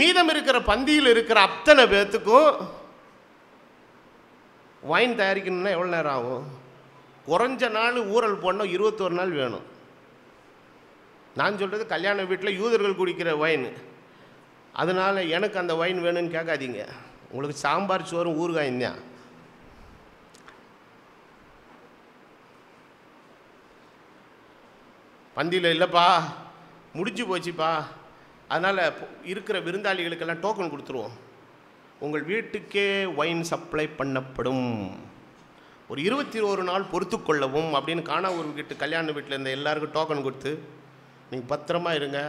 மீதம் இருக்கிற பந்தியில் இருக்கிற அத்தனை பேத்துக்கும் வைன் தயாரிக்கணும்னா எவ்வளோ நேரம் ஆகும்? குறைஞ்ச நாள் ஊறல் போடணும், 21 நாள் வேணும். நான் சொல்கிறது கல்யாண வீட்டில் யூதர்கள் குடிக்கிற வைன். அதனால் எனக்கு அந்த வைன் வேணும்னு கேட்காதீங்க. உங்களுக்கு சாம்பார் சோறும் ஊறுகாயும் தான். பந்தியில் இல்லைப்பா, முடிஞ்சு போச்சுப்பா, அதனால் இருக்கிற விருந்தாளிகளுக்கெல்லாம் டோக்கன் கொடுத்துருவோம், உங்கள் வீட்டுக்கே வைன் சப்ளை பண்ணப்படும், ஒரு 21 நாள் பொறுத்து கொள்ளவும் அப்படின்னு கானாவூர் வீட்டு கல்யாண வீட்டில் இருந்த எல்லாருக்கும் டோக்கன் கொடுத்து நீங்கள் பத்திரமா இருங்க.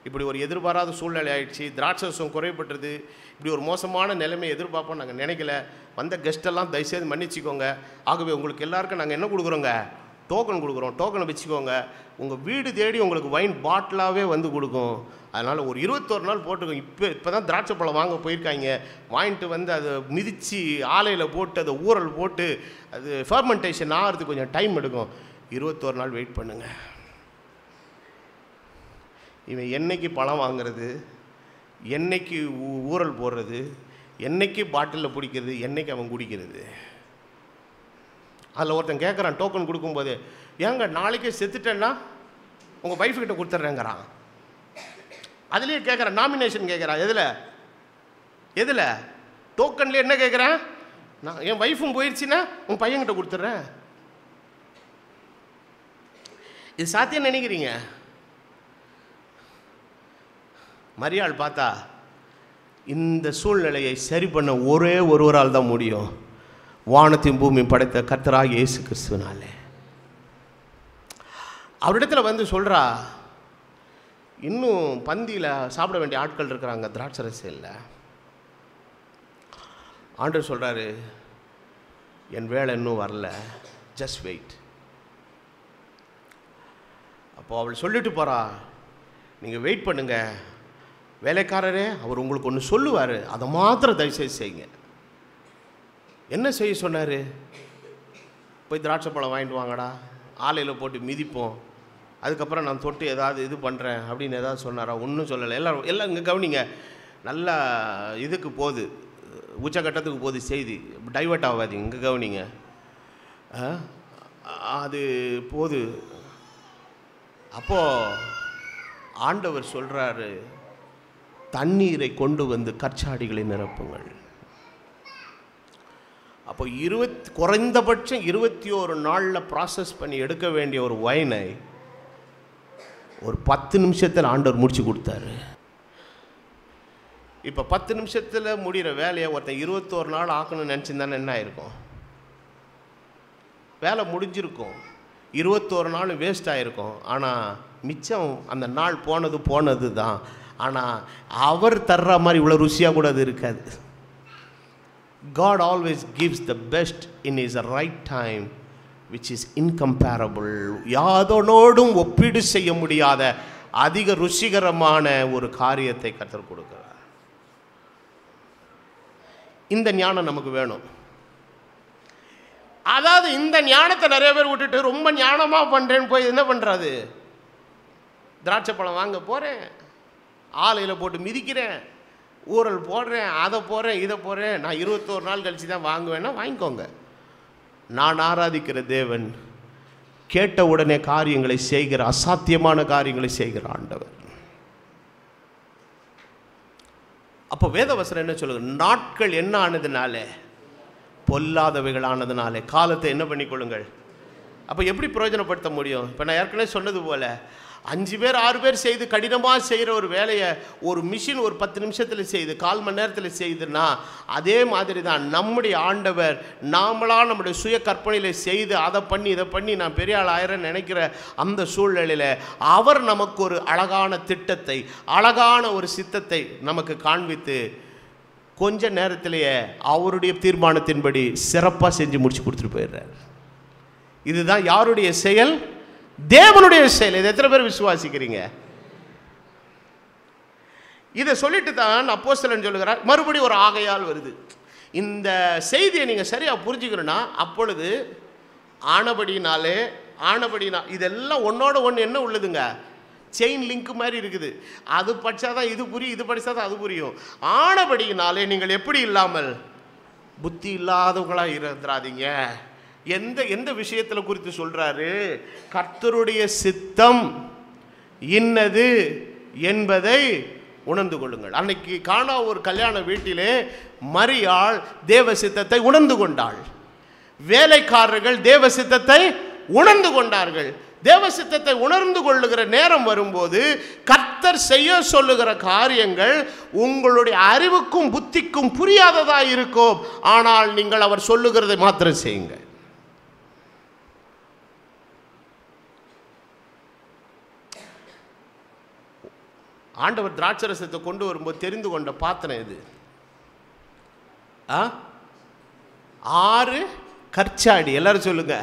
இப்படி ஒரு எதிர்பாராத சூழ்நிலை ஆயிடுச்சு, திராட்சரசம் குறைபட்டுறது, இப்படி ஒரு மோசமான நிலைமை எதிர்பார்ப்போம் நாங்கள் நினைக்கல, வந்த கெஸ்டெல்லாம் தயவுசெய்து மன்னிச்சிக்கோங்க. ஆகவே உங்களுக்கு எல்லாருக்கும் நாங்கள் என்ன கொடுக்குறோங்க? டோக்கன் கொடுக்குறோம். டோக்கனை வச்சுக்கோங்க, உங்கள் வீடு தேடி உங்களுக்கு வைன் பாட்டிலாகவே வந்து கொடுக்கும். அதனால் ஒரு 21 நாள் போட்டுக்கோங்க. இப்போ தான் திராட்சை பழம் வாங்க போயிருக்காங்க, வாங்கிட்டு வந்து அதை மிதித்து ஆலையில் போட்டு அதை ஊறல் போட்டு அது ஃபர்மெண்டேஷன் ஆகிறதுக்கு கொஞ்சம் டைம் எடுக்கும். 21 நாள் வெயிட் பண்ணுங்கள். இவன் என்னைக்கு பழம் வாங்கிறது, என்னைக்கு ஊறல் போடுறது, என்னைக்கு பாட்டிலில் பிடிக்கிறது, என்னைக்கு அவன் குடிக்கிறது. அதில் ஒருத்தன் கேட்குறான் டோக்கன் கொடுக்கும்போது, ஏங்க நாளைக்கே செத்துட்டேன்னா உங்கள் ஒய்ஃப்கிட்ட கொடுத்துட்றேங்கிறான். அதுலேயே கேட்குறான், நாமினேஷன் கேட்குறான். எதில் டோக்கன்லேயே என்ன கேட்குறேன்? நான் என் ஒய்ஃபும் போயிடுச்சுன்னா உங்கள் பையன்கிட்ட கொடுத்துட்றேன். இது சாத்தியம் நினைக்கிறீங்க? மரியாள் பார்த்தா இந்த சூழ்நிலையை சரி பண்ண ஒரே ஒருவரால் தான் முடியும், வானத்தையும் பூமியும் படைத்த கர்த்தராகிய இயேசு கிறிஸ்துவினாலே. அவரிடத்துல வந்து சொல்கிறா, இன்னும் பந்தியில் சாப்பிட வேண்டிய ஆட்கள் இருக்கிறாங்க, திராட்சரசம் இல்லை. ஆண்டவர் சொல்கிறாரு, என் வேலை இன்னும் வரல, ஜஸ்ட் வெயிட். அப்போ அவள் சொல்லிட்டு போகிறா, நீங்கள் வெயிட் பண்ணுங்க, வேலைக்காரரே அவர் உங்களுக்கு ஒன்று சொல்லுவார், அதை மாத்திரம் தயவுசெய்து செய்யுங்க. என்ன செய்ய சொன்னார்? போய் திராட்சை பழம் வாங்கிட்டு வாங்கடா, ஆலையில் போட்டு மிதிப்போம், அதுக்கப்புறம் நான் தொட்டு ஏதாவது இது பண்ணுறேன் அப்படின்னு ஏதாவது சொன்னாரா? ஒன்றும் சொல்லலை. எல்லாம் இங்கே கவனிங்க, நல்லா இதுக்கு போகுது, உச்சக்கட்டத்துக்கு போகுது செய்தி, டைவர்ட் ஆகாதீங்க, இங்கே கவனிங்க. அது போகுது. அப்போது ஆண்டவர் சொல்கிறாரு, தண்ணீரை கொண்டு வந்து கற்சாடிகளை நிரப்புங்கள். அப்போ குறைந்தபட்சம் 21 நாளில் ப்ராசஸ் பண்ணி எடுக்க வேண்டிய ஒரு வைனை ஒரு 10 நிமிஷத்தில் ஆண்டவர் முடிச்சு கொடுத்தாரு. இப்போ 10 நிமிஷத்தில் முடிகிற வேலையை ஒருத்தன் 21 நாள் ஆக்கணும்னு நினச்சிருந்தானே என்ன ஆயிருக்கும்? வேலை முடிஞ்சிருக்கும், 21 நாள் வேஸ்ட் ஆகிருக்கும். ஆனால் மிச்சம் அந்த நாள் போனது தான். ஆனால் அவர் தர்ற மாதிரி இவ்வளோ ருசியாக கூட அது இருக்காது. God always gives the best in his right time, which is incomparable. யாதனோடும் ஒப்பீடு செய்ய முடியாத அதிக ருசிகரமான ஒரு காரியத்தை கர்த்தர் கொடுக்கிறார். இந்த ஞானம் நமக்கு வேணும். அதாவது இந்த ஞானத்தை நிறைய பேர் விட்டுட்டு ரொம்ப ஞானமாக பண்ணுறேன்னு போய் என்ன பண்ணுறாது? திராட்சை பழம் வாங்க போகிறேன், ஆலையில் போட்டு மிதிக்கிறேன், ஊறல் போடுறேன், அதை போடுறேன், இதை போடுறேன், நான் 21 நாள் கழிச்சு தான் வாங்குவேன்னா வாங்கிக்கோங்க. நான் ஆராதிக்கிற தேவன் கேட்ட உடனே காரியங்களை செய்கிற, அசாத்தியமான காரியங்களை செய்கிற ஆண்டவர். அப்போ வேதவசனம் என்ன சொல்லுங்க? நாட்கள் என்ன ஆனதுனால? பொல்லாதவைகள் ஆனதுனாலே காலத்தை என்ன பண்ணிக்கொள்ளுங்கள். அப்போ எப்படி பிரயோஜனப்படுத்த முடியும்? இப்போ நான் ஏற்கனவே சொன்னது போல் 5 பேர் 6 பேர் செய்து கடினமாக செய்கிற ஒரு வேலையை ஒரு மிஷின் ஒரு 10 நிமிஷத்தில் செய்து 1/4 மணி நேரத்தில் செய்துன்னா, அதே மாதிரி தான் நம்முடைய ஆண்டவர் நாமளாக நம்முடைய சுய கற்பனையில் செய்து அதை பண்ணி இதை பண்ணி நான் பெரிய ஆள் ஆயிரன்னு நினைக்கிற அந்த சூழ்நிலையில் அவர் நமக்கு ஒரு அழகான திட்டத்தை, அழகான ஒரு சித்தத்தை நமக்கு காண்பித்து கொஞ்ச நேரத்திலேயே அவருடைய தீர்மானத்தின்படி சிறப்பாக செஞ்சு முடிச்சு கொடுத்துட்டு போயிடுறார். இதுதான் யாருடைய செயல்? தேவனுடைய செயல். இதை எத்தனை பேர் விசுவாசிக்கிறீங்க? இதை சொல்லிட்டு தான் அப்போஸ்தலன் சொல்லுகிறார், மறுபடியும் ஒரு ஆகையால் வருது. இந்த செய்தியை நீங்கள் சரியாக புரிஞ்சுக்கணும்னா, அப்பொழுது ஆனபடினாலே இதெல்லாம் ஒன்னோட ஒன்று என்ன உள்ளதுங்க? செயின் லிங்க் மாதிரி இருக்குது. அது படித்தாதான் இது புரியும், இது படித்தாதான் அது புரியும். ஆனபடியினாலே நீங்கள் எப்படி இல்லாமல் புத்தி இல்லாதவங்களாக இருந்துடாதீங்க. எந்த விஷயத்தில் குறித்து சொல்கிறாரு? கர்த்தருடைய சித்தம் இன்னது என்பதை உணர்ந்து கொள்ளுங்கள். அன்னைக்கு காணா ஒரு கல்யாண வீட்டிலே மரியாள் தேவ சித்தத்தை உணர்ந்து கொண்டாள். வேலைக்காரர்கள் தேவ சித்தத்தை உணர்ந்து கொண்டார்கள். தேவ சித்தத்தை உணர்ந்து கொள்ளுகிற நேரம் வரும்போது கர்த்தர் செய்ய சொல்லுகிற காரியங்கள் உங்களுடைய அறிவுக்கும் புத்திக்கும் புரியாததா இருக்கும். ஆனால் நீங்கள் அவர் சொல்லுகிறதை மாத்திரம் செய்யுங்க. ஆண்டவர் திராட்சரசத்தை கொண்டு வரும்போது தெரிந்து கொண்ட பாத்திரம் எது? 6 கற்சாடி. எல்லாரும் சொல்லுங்க.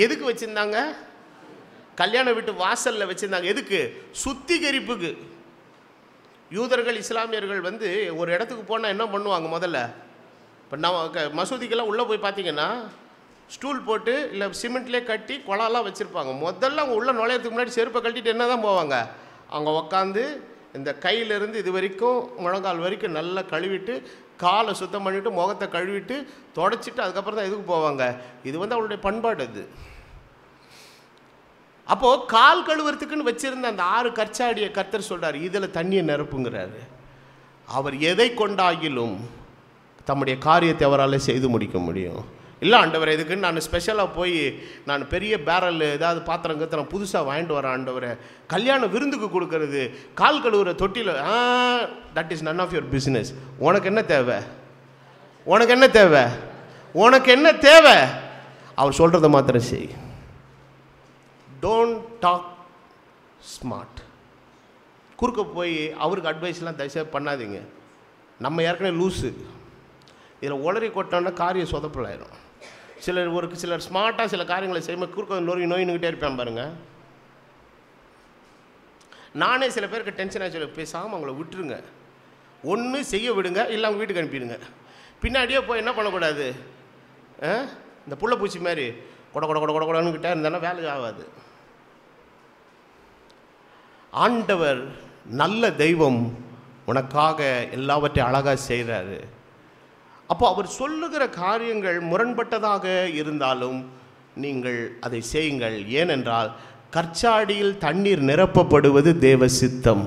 எதுக்கு வச்சிருந்தாங்க? கல்யாண வீட்டு வாசலில் வச்சிருந்தாங்க. எதுக்கு? சுத்திகரிப்புக்கு. யூதர்கள் இஸ்லாமியர்கள் ஒரு இடத்துக்கு போனால் என்ன பண்ணுவாங்க? முதல்ல இப்போ நம்ம மசூதிக்கெல்லாம் உள்ளே போய் பார்த்தீங்கன்னா ஸ்டூல் போட்டு இல்லை சிமெண்ட்லேயே கட்டி குழாலாம் வச்சுருப்பாங்க. முதல்ல அவங்க உள்ளே நுழையிறதுக்கு முன்னாடி செருப்பை கட்டிட்டு என்ன தான் போவாங்க? அவங்க உக்காந்து இந்த கையிலேருந்து இது வரைக்கும் முழங்கால் வரைக்கும் நல்லா கழுவிட்டு காலை சுத்தம் பண்ணிவிட்டு முகத்தை கழுவிட்டு தொடச்சிட்டு அதுக்கப்புறம் தான் எதுக்கு போவாங்க? இது அவங்களுடைய பண்பாடு. அது அப்போது கால் கழுவுறதுக்குன்னு வச்சுருந்த அந்த 6 கற்சாடியை கர்த்தர் சொல்கிறார், இதில் தண்ணியை நிரப்புங்கிறாரு. அவர் எதை கொண்டாகிலும் தம்முடைய காரியத்தை அவரால் செய்து முடிக்க முடியும். இல்லை ஆண்டவர் இதுக்குன்னு நான் ஸ்பெஷலாக போய் நான் பெரிய பேரல் ஏதாவது பாத்திரங்கத்தை நான் புதுசாக வாங்கிட்டு வரேன் ஆண்டவரை, கல்யாண விருந்துக்கு கொடுக்கறது, கால் கழுவுற தொட்டியில், that is none of your business. உனக்கு என்ன தேவை? உனக்கு என்ன தேவை? உனக்கு என்ன தேவை? அவர் சொல்கிறத மாத்திரம் செய். Don't talk smart. குறுக்க போய் அவருக்கு அட்வைஸ்லாம் தயவுசெய்து பண்ணாதீங்க. நம்ம ஏற்கனவே லூஸு. இதில் உளறி கொட்டோன்னா காரியம் சொதப்பலாயிரும். சிலர் ஸ்மார்ட்டாக சில காரியங்களை செய்யும்போது குறுக்க நோயின்னுக்கிட்டே இருப்பேன் பாருங்கள். நானே சில பேருக்கு டென்ஷனாக சொல்லி பேசாமல் அவங்கள விட்டுருங்க. ஒன்று செய்ய விடுங்க, இல்லை அவங்க வீட்டுக்கு அனுப்பிடுங்க. பின்னாடியே போய் என்ன பண்ணக்கூடாது? இந்த புள்ள பூச்சி மாதிரி கொடன்னுக்கிட்டே இருந்தாலும் வேலை ஆகாது. ஆண்டவர் நல்ல தெய்வம், உனக்காக எல்லாவற்றையும் அழகாக செய்கிறாரு. அப்போ அவர் சொல்லுகிற காரியங்கள் முரண்பட்டதாக இருந்தாலும் நீங்கள் அதை செய்யுங்கள். ஏனென்றால் கற்சாடியில் தண்ணீர் நிரப்பப்படுவது தேவ சித்தம்.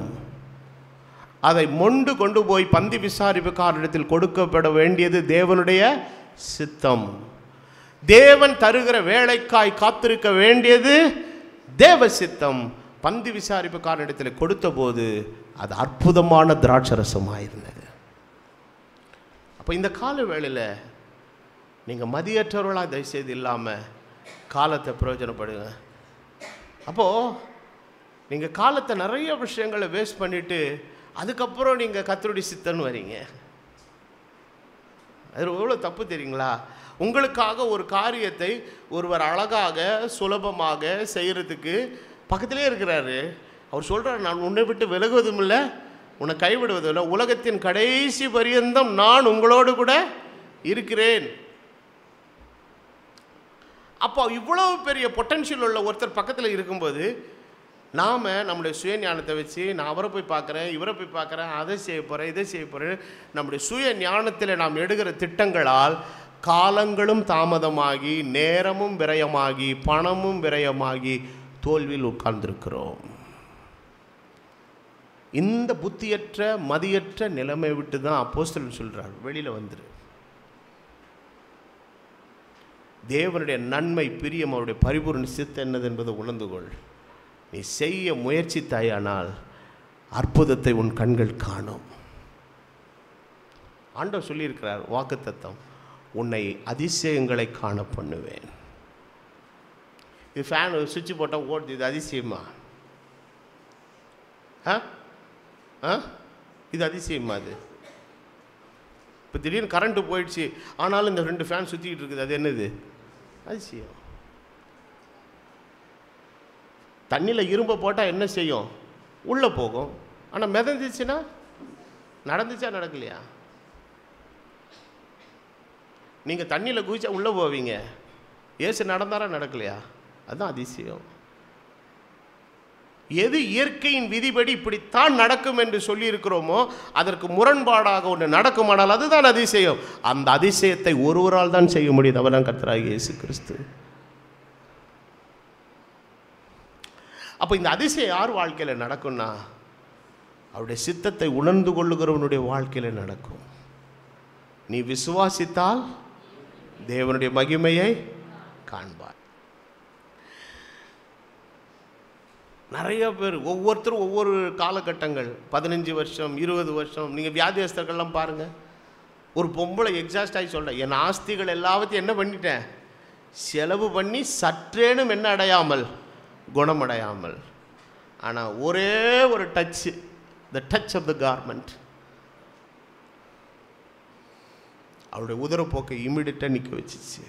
அதை மொண்டு கொண்டு போய் பந்தி விசாரிப்புக்காரிடத்தில் கொடுக்கப்பட வேண்டியது தேவனுடைய சித்தம். தேவன் தருகிற வேலைக்காய் காத்திருக்க வேண்டியது தேவ சித்தம். பந்தி விசாரிப்புக்காரிடத்தில் கொடுத்த போது அது அற்புதமான திராட்சரசமாயிருந்தது. அப்போ இந்த கால வேளையில் நீங்கள் மதியற்றவர்களாக தயவுசெய்து இல்லாமல் காலத்தை பிரயோஜனப்படுங்க. அப்போது நீங்கள் காலத்தை நிறைய விஷயங்களை வேஸ்ட் பண்ணிவிட்டு அதுக்கப்புறம் நீங்கள் கர்த்தருடைய சித்தம்னு வரீங்க. அது எவ்வளோ தப்பு தெரியுங்களா? உங்களுக்காக ஒரு காரியத்தை ஒருவர் அழகாக சுலபமாக செய்கிறதுக்கு பக்கத்திலே இருக்கிறாரு. அவர் சொல்கிறார், நான் உன்னை விட்டு விலகுவதும் இல்லை, உன்னை கைவிடுவதும் இல்லை, உலகத்தின் கடைசி பரியந்தம் நான் உங்களோடு கூட இருக்கிறேன். அப்போ இவ்வளோ பெரிய பொட்டன்ஷியல் உள்ள ஒருத்தர் பக்கத்தில் இருக்கும்போது நாம் நம்முடைய சுய ஞானத்தை வச்சு நான் அவரை போய் பார்க்குறேன், இவரை போய் பார்க்குறேன், அதை செய்ய போகிறேன், இதை செய்ய போகிறேன், நம்முடைய சுய ஞானத்தில் நாம் எடுக்கிற திட்டங்களால் காலங்களும் தாமதமாகி நேரமும் விரயமாகி பணமும் விரயமாகி தோல்வியில் உட்கார்ந்திருக்கிறோம். இந்த புத்தியற்ற மதியற்ற நிலைமை விட்டு தான் அப்போஸ்தலன் சொல்கிறார், வெளியில் வந்துரு. தேவனுடைய நன்மை பிரியம் அவருடைய பரிபூர்ண சித்தம் என்னது என்பதை உணர்ந்து கொள். நீ செய்ய முயற்சித்தாயானால் அற்புதத்தை உன் கண்கள் காணும். ஆண்டவர் சொல்லியிருக்கிறார் வாக்குத்தத்தம், உன்னை அதிசயங்களை காண பண்ணுவேன். இது ஃபேன் சுவிட்ச் போட்டால் ஓடுது, இது அதிசயமா? இது அதிசயமா? அது இப்போ திடீர்னு கரண்ட்டு போயிடுச்சு, ஆனாலும் இந்த 2 ஃபேன் சுற்றிக்கிட்டு இருக்குது, அது என்னது? அதிசயம். தண்ணியில் இரும்பை போட்டால் என்ன செய்யும்? உள்ளே போகும். ஆனால் மிதந்துச்சுன்னா நடந்துச்சா நடக்கலையா? நீங்கள் தண்ணியில் குதிச்சா உள்ளே போவீங்க, ஏசு நடந்தாரா நடக்கலையா? அதுதான் அதிசயம். எது இயற்கையின் விதிப்படி இப்படித்தான் நடக்கும் என்று சொல்லியிருக்கிறோமோ அதற்கு முரண்பாடாக ஒன்று நடக்குமானால் அதுதான் அதிசயம். அந்த அதிசயத்தை ஒருவரால் தான் செய்ய முடியும், அவர்தான் கர்த்தராகிய இயேசு கிறிஸ்து. அப்போ இந்த அதிசயம் யார் வாழ்க்கையில் நடக்கும்னா, அவருடைய சித்தத்தை உணர்ந்து கொள்ளுகிறவனுடைய வாழ்க்கையில் நடக்கும். நீ விசுவாசித்தால் தேவனுடைய மகிமையை காண்பார். நிறைய பேர் ஒவ்வொருத்தரும் ஒவ்வொரு காலகட்டங்கள், 15 வருஷம் 20 வருஷம். நீங்கள் வியாதியஸ்தர்கள்லாம் பாருங்கள். ஒரு பொம்பளை எக்ஸாஸ்ட் ஆகி சொல்ல, என் ஆஸ்திகள் எல்லாத்தையும் என்ன பண்ணிட்டேன், செலவு பண்ணி சற்றேனும் என்ன அடையாமல், குணமடையாமல். ஆனால் ஒரே ஒரு touch, the touch of the garment, அவருடைய உதரப்போக்கை இமிடியட்டாக நிற்க வச்சிச்சு.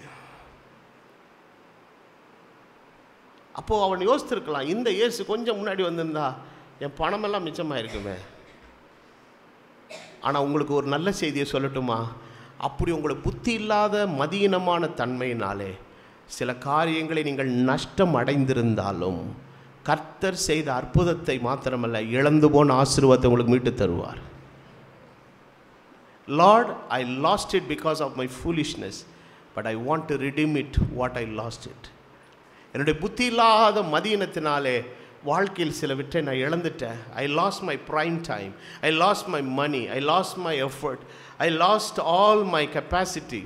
அப்போது அவன் யோசித்திருக்கலாம், இந்த இயேசு கொஞ்சம் முன்னாடி வந்திருந்தா என் பணமெல்லாம் மிச்சமாக இருக்குமே. ஆனால் உங்களுக்கு ஒரு நல்ல செய்தியை சொல்லட்டுமா? அப்படி உங்களை புத்தி இல்லாத மதியினமான தன்மையினாலே சில காரியங்களை நீங்கள் நஷ்டம் அடைந்திருந்தாலும் கர்த்தர் செய்த அற்புதத்தை மாத்திரமல்ல, இழந்து போன ஆசீர்வாதத்தை உங்களுக்கு மீட்டு தருவார். Lord, I lost it because of my foolishness, but I want to redeem it what I lost it. என்னுடைய புத்தி இல்லாத மதியினத்தினாலே வாழ்க்கையில் சிலவற்றை நான் இழந்துட்டேன். I lost my prime time, I lost my money, I lost my effort, I lost all my capacity.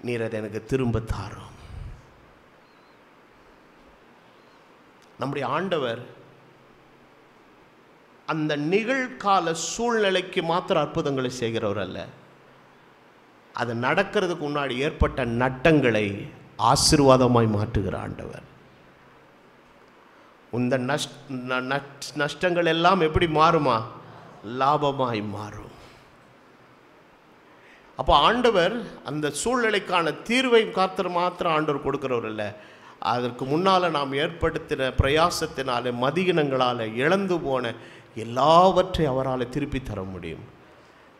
நீர் அதை எனக்கு திரும்ப தாரும். நம்முடைய ஆண்டவர் அந்த நிகழ்கால சூழ்நிலைக்கு மாத்திர அற்புதங்களை செய்கிறவர் அல்ல, அது நடக்கிறதுக்கு முன்னாடி ஏற்பட்ட நட்டங்களை ஆசீர்வாதமாய் மாற்றுகிற ஆண்டவர். இந்த நஷ்டங்கள் எல்லாம் எப்படி மாறுமா? லாபமாய் மாறும். அப்போ ஆண்டவர் அந்த சூழ்நிலைக்கான தீர்வை மாத்திரம் ஆண்டவர் கொடுக்கிறவர் இல்லை, அதற்கு முன்னால் நாம் ஏற்படுத்தின பிரயாசத்தினால மதியினங்களால் இழந்து போன எல்லாவற்றையும் அவரால் திருப்பி தர முடியும்.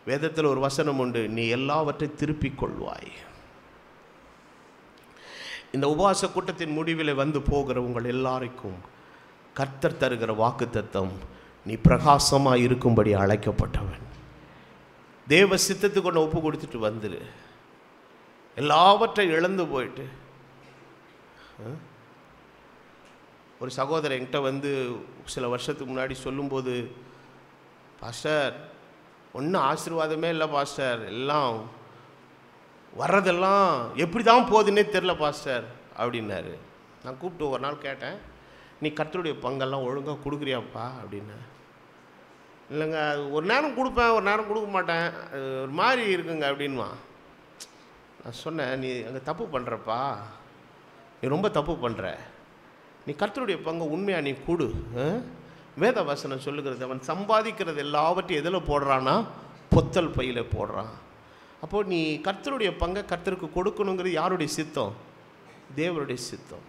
வேதத்தில் ஒரு வசனம் உண்டு, நீ எல்லாவற்றையும் திருப்பிக் கொள்வாய். இந்த உபவாச கூட்டத்தின் முடிவில் வந்து போகிற உங்கள் எல்லாருக்கும் கர்த்தர் தருகிற வாக்குத்தத்தம், நீ பிரகாசமாக இருக்கும்படி அழைக்கப்பட்டவன். தேவ சித்தத்துக்கு ஒன்று ஒப்பு கொடுத்துட்டு வந்துரு. எல்லாவற்றையும் இழந்து போயிட்டு. ஒரு சகோதரர் என்கிட்ட வந்து சில வருஷத்துக்கு முன்னாடி சொல்லும்போது, பாஸ்டர் ஒன்றும் ஆசீர்வாதமே இல்லை பாஸ்டர், எல்லாம் வர்றதெல்லாம் எப்படி தான் போகுதுன்னே தெரில பாஸ்டர் அப்படின்னாரு. நான் கூப்பிட்டு ஒரு நாள் கேட்டேன், நீ கர்த்தருடைய பங்கெல்லாம் ஒழுங்காக கொடுக்குறியாப்பா அப்படின்னு. இல்லைங்க, ஒரு நேரம் கொடுப்பேன் ஒரு நேரம் கொடுக்க மாட்டேன், ஒரு மாதிரி இருக்குங்க அப்படின்வான். நான் சொன்னேன், நீ அங்கே தப்பு பண்ணுறப்பா, நீ ரொம்ப தப்பு பண்ணுற. நீ கர்த்தருடைய பங்கை உண்மையாக நீ கொடு. வேத வசனம் சொல்லுகிறது, அவன் சம்பாதிக்கிறது எல்லாவற்றையும் எதில் போடுறான்னா பொத்தல் பையில் போடுறான். அப்போது நீ கர்த்தருடைய பங்கை கர்த்தருக்கு கொடுக்கணுங்கிறது யாருடைய சித்தம்? தேவனுடைய சித்தம்.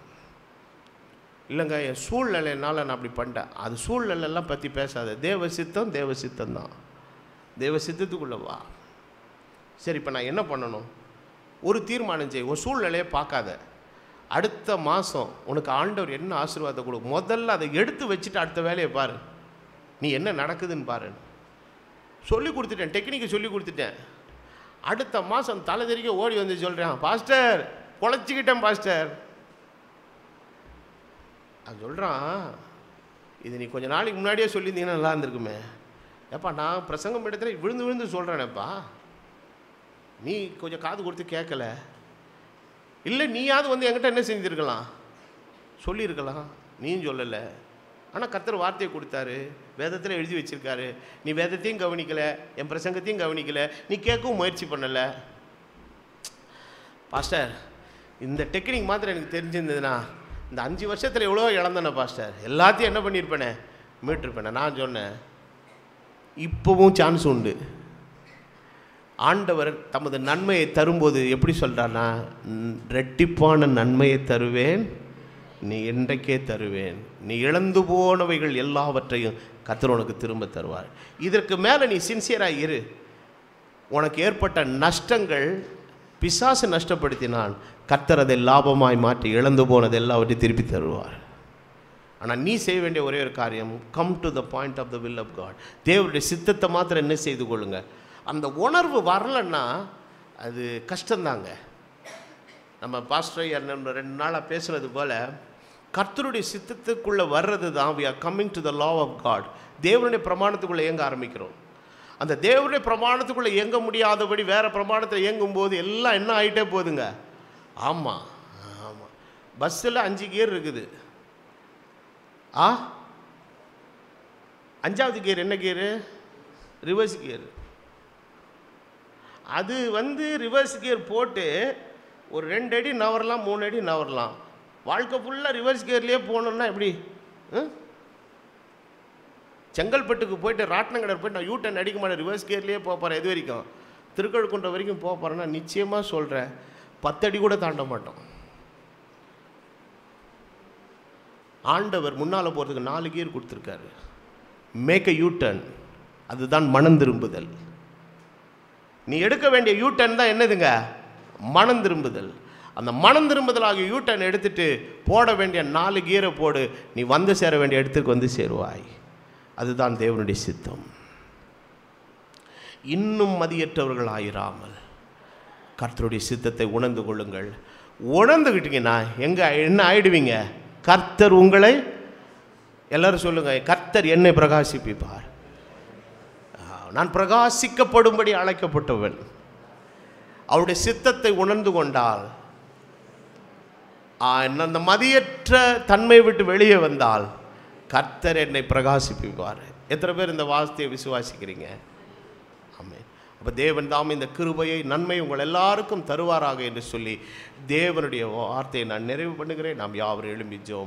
இல்லைங்க என் சூழ்நிலையினால் நான் அப்படி பண்ணிட்டேன், அது சூழ்நிலையெல்லாம் பற்றி பேசாத. தேவ சித்தம் தேவ சித்தம்தான். தேவ சித்தத்துக்குள்ளே வா. சரி, இப்போ நான் என்ன பண்ணணும்? ஒரு தீர்மானம் செய். ஒரு சூழ்நிலையை பார்க்காத. அடுத்த மாதம் உனக்கு ஆண்டவர் என்ன ஆசீர்வாதத்தை கொடுக்கும், முதல்ல அதை எடுத்து வச்சுட்டு அடுத்த வேலையை பாரு. நீ என்ன நடக்குதுன்னு பாரு. சொல்லி கொடுத்துட்டேன், டெக்னிக்கை சொல்லி கொடுத்துட்டேன். அடுத்த மாதம் தலை தெறிக்க ஓடி வந்து சொல்கிறேன், பாஸ்டர் குழச்சிக்கிட்டேன் பாஸ்டர். அது சொல்கிறான், இது நீ கொஞ்சம் நாளைக்கு முன்னாடியே சொல்லியிருந்தீங்கன்னா நல்லா இருந்திருக்குமே. ஏப்பா நான் பிரசங்கம் இடத்துல விழுந்து விழுந்து சொல்கிறேனேப்பா, நீ கொஞ்சம் காது கொடுத்து கேட்கல. இல்லை நீயாவது வந்து என்கிட்ட என்ன செஞ்சுருக்கலாம், சொல்லியிருக்கலாம், நீயும் சொல்லலை. ஆனால் கர்த்தர் வார்த்தையை கொடுத்தாரு, வேதத்தில் எழுதி வச்சிருக்காரு. நீ வேதத்தையும் கவனிக்கலை, என் பிரசங்கத்தையும் கவனிக்கலை, நீ கேட்கவும் முயற்சி பண்ணலை. பாஸ்டர், இந்த டெக்னிக் மாத்திரம் எனக்கு தெரிஞ்சிருந்ததுன்னா இந்த 5 வருஷத்தில் எவ்வளோ இழந்தேனே பாஸ்டர், எல்லாத்தையும் என்ன பண்ணியிருப்பேனே, மீட்டிருப்பேனே. நான் சொன்னேன், இப்போவும் சான்ஸ் உண்டு. ஆண்டவர் தமது நன்மையை தரும்போது எப்படி சொல்கிறான்னா, ரெட்டிப்பான நன்மையை தருவேன், நீ என்றைக்கே தருவேன், நீ இழந்து போனவைகள் எல்லாவற்றையும் கர்த்தர் உனக்கு திரும்ப தருவார். இதற்கு மேலே நீ சின்சியராக இரு. உனக்கு ஏற்பட்ட நஷ்டங்கள் பிசாசு நஷ்டப்படுத்தினான், கர்த்தர் அதை லாபமாய் மாற்றி இழந்து போனது எல்லாவற்றையும் திருப்பி தருவார். ஆனால் நீ செய்ய வேண்டிய ஒரே ஒரு காரியம், come to the point of the will of God. தேவனுடைய சித்தத்தை மாத்திரம் என்ன செய்து கொள்ளுங்க. அந்த உணர்வு வரலன்னா அது கஷ்டந்தாங்க. நம்ம பாஸ்டர் 2 நாளாக பேசுனது போல் கர்த்தருடைய சித்தத்துக்குள்ளே வர்றது தான் we are coming to the law of God. தேவனுடைய பிரமாணத்துக்குள்ளே இயங்க ஆரம்பிக்கிறோம். அந்த தேவனுடைய பிரமாணத்துக்குள்ளே இயங்க முடியாதபடி வேறு பிரமாணத்தில் இயங்கும்போது எல்லாம் என்ன ஆகிட்டே போகுதுங்க. ஆமாம் ஆமாம், பஸ்ஸில் 5 கியர் இருக்குது. 5வது கியர் என்ன கியரு? Reverse gear. அது ரிவர்ஸ் கியர் போட்டு ஒரு 2 அடி நவரலாம், 3 அடி நவரலாம். வாழ்க்கை ஃபுல்லாக ரிவர்ஸ் கியர்லேயே போகணுன்னா எப்படி? செங்கல்பட்டுக்கு போயிட்டு ராட்னங்கடர் போய்ட்டு நான் யூட்டன் அடிக்க மாட்டேன், ரிவர்ஸ் கியர்லேயே போக போகிறேன். எது வரைக்கும்? திருக்கழுக்குன்ற வரைக்கும் போக போகிறேன்னா நிச்சயமாக சொல்கிறேன், 10 அடி கூட தாண்ட மாட்டோம். ஆண்டவர் முன்னால் போகிறதுக்கு 4 கியர் கொடுத்துருக்காரு. மேக் அ யூட்டன், அதுதான் மனம் திரும்புதல். நீ எடுக்க வேண்டிய யூட்டன் தான் என்னதுங்க? மனம் திரும்புதல். அந்த மனம் திரும்புதல் ஆகிய யூட்டன் எடுத்துட்டு போட வேண்டிய 4 கியரை போடு, நீ வந்து சேர வேண்டிய இடத்துக்கு சேருவாய். அதுதான் தேவனுடைய சித்தம். இன்னும் மதியற்றவர்கள் ஆயிராமல் கர்த்தருடைய சித்தத்தை உணர்ந்து கொள்ளுங்கள். உணர்ந்துக்கிட்டீங்கன்னா என்ன ஆயிடுவீங்க? கர்த்தர் உங்களை, எல்லாரும் சொல்லுங்க, கர்த்தர் என்னை பிரகாசிப்பிப்பார். நான் பிரகாசிக்கப்படும்படி அழைக்கப்பட்டவன். அவருடைய சித்தத்தை உணர்ந்து கொண்டால், அந்த மதியற்ற தன்மை விட்டு வெளியே வந்தால் கர்த்தர் என்னை பிரகாசிப்பிப்பார். எத்தனை பேர் இந்த வார்த்தையை விசுவாசிக்கிறீங்க? ஆமென். அப்போ தேவன் தாம் இந்த கிருபையை, நன்மை உங்கள் எல்லாருக்கும் தருவாராக என்று சொல்லி தேவனுடைய வார்த்தையை நான் நிறைவு பண்ணுகிறேன். நாம் யாவரும் எழும்பி ஜெபம்